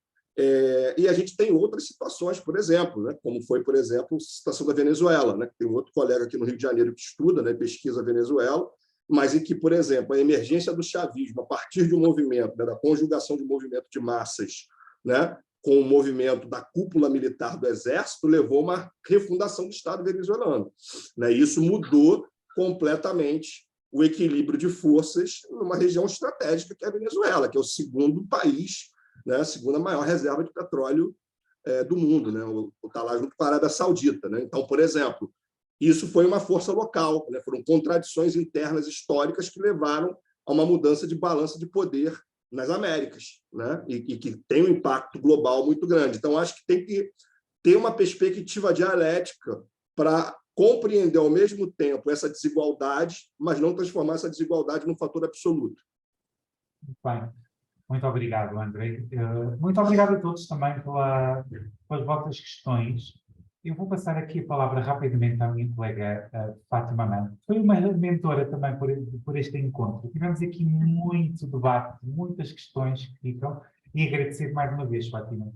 E a gente tem outras situações, por exemplo, né? Como foi, por exemplo, a situação da Venezuela, né? Tem um outro colega aqui no Rio de Janeiro que estuda, né? Pesquisa a Venezuela, mas em que, por exemplo, a emergência do chavismo, a partir de um movimento, né? Da conjugação de um movimento de massas, né? Com o movimento da cúpula militar do Exército, levou a uma refundação do Estado venezuelano. Né? E isso mudou completamente o equilíbrio de forças numa região estratégica que é a Venezuela, que é o segundo país, né? A segunda maior reserva de petróleo do mundo, né? Está lá junto com a Arábia Saudita. Né? Então, por exemplo, isso foi uma força local, né? Foram contradições internas históricas que levaram a uma mudança de balança de poder nas Américas, né? E que tem um impacto global muito grande. Então, acho que tem que ter uma perspectiva dialética para compreender ao mesmo tempo essa desigualdade, mas não transformar essa desigualdade num fator absoluto. Muito bem. Muito obrigado, André. Muito obrigado a todos também pelas vossas questões. Eu vou passar aqui a palavra rapidamente à minha colega Fátima Mann. Foi uma mentora também por este encontro. Tivemos aqui muito debate, muitas questões que ficam, e agradecer mais uma vez, Fátima.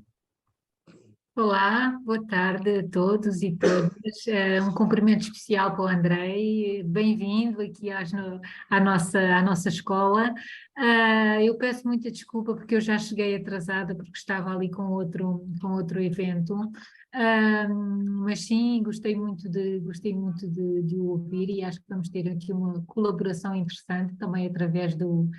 Olá, boa tarde a todos e todas. Um cumprimento especial para o Andrei. Bem-vindo aqui à nossa escola. Eu peço muita desculpa porque eu já cheguei atrasada porque estava ali com outro evento. Mas sim, gostei muito de o ouvir e acho que vamos ter aqui uma colaboração interessante também através do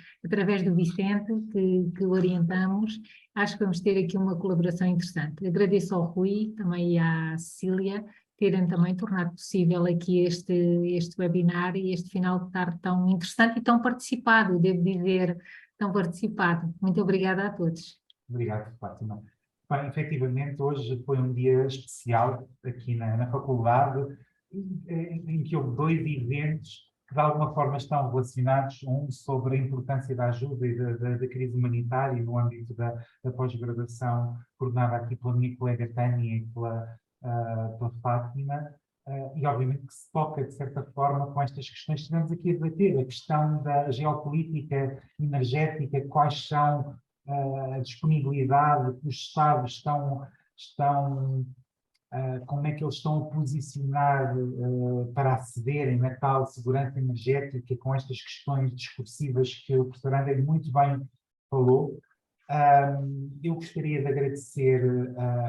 Vicente, que o orientamos. Acho que vamos ter aqui uma colaboração interessante. Agradeço ao Rui, também e à Cecília, terem também tornado possível aqui este webinar e este final de tarde tão interessante e tão participado, devo dizer, tão participado. Muito obrigada a todos. Obrigado, Fátima. Bem, efetivamente, hoje foi um dia especial aqui na faculdade, em que houve 2 eventos que de alguma forma estão relacionados, um sobre a importância da ajuda e da crise humanitária no âmbito da pós-graduação, coordenada aqui pela minha colega Tânia e pela Fátima, e obviamente que se toca, de certa forma, com estas questões que estivemos aqui a debater, a questão da geopolítica energética, quais são a disponibilidade que os Estados estão como é que eles estão a posicionar para acederem na tal segurança energética com estas questões discursivas que o professor André muito bem falou. Eu gostaria de agradecer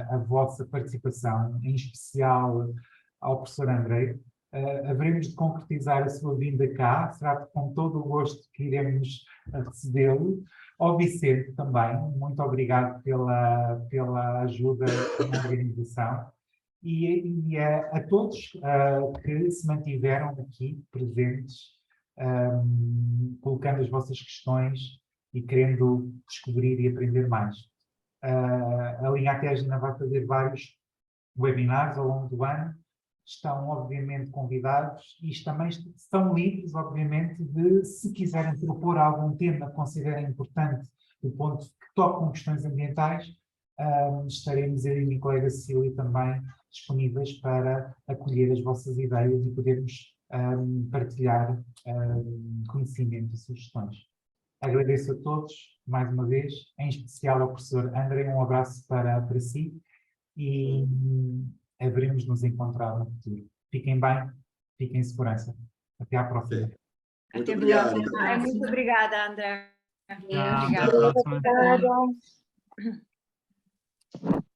a vossa participação, em especial ao professor André. Haveremos de concretizar a sua vinda cá, será com todo o gosto que iremos recebê-lo. Ao Vicente também, muito obrigado pela ajuda na organização. E a todos que se mantiveram aqui presentes, colocando as vossas questões e querendo descobrir e aprender mais. A Linha Atésina vai fazer vários webinars ao longo do ano, estão obviamente convidados e também estão livres, obviamente, de, se quiserem propor algum tema que considerem importante do ponto que tocam questões ambientais, estaremos eu e a minha colega Cecília também disponíveis para acolher as vossas ideias e podermos partilhar conhecimento e sugestões. Agradeço a todos, mais uma vez, em especial ao professor André, um abraço para si e haveremos de nos encontrar no futuro. Fiquem bem, fiquem em segurança. Até à próxima. Muito obrigado. Muito obrigada, André. Até a próxima. Obrigada.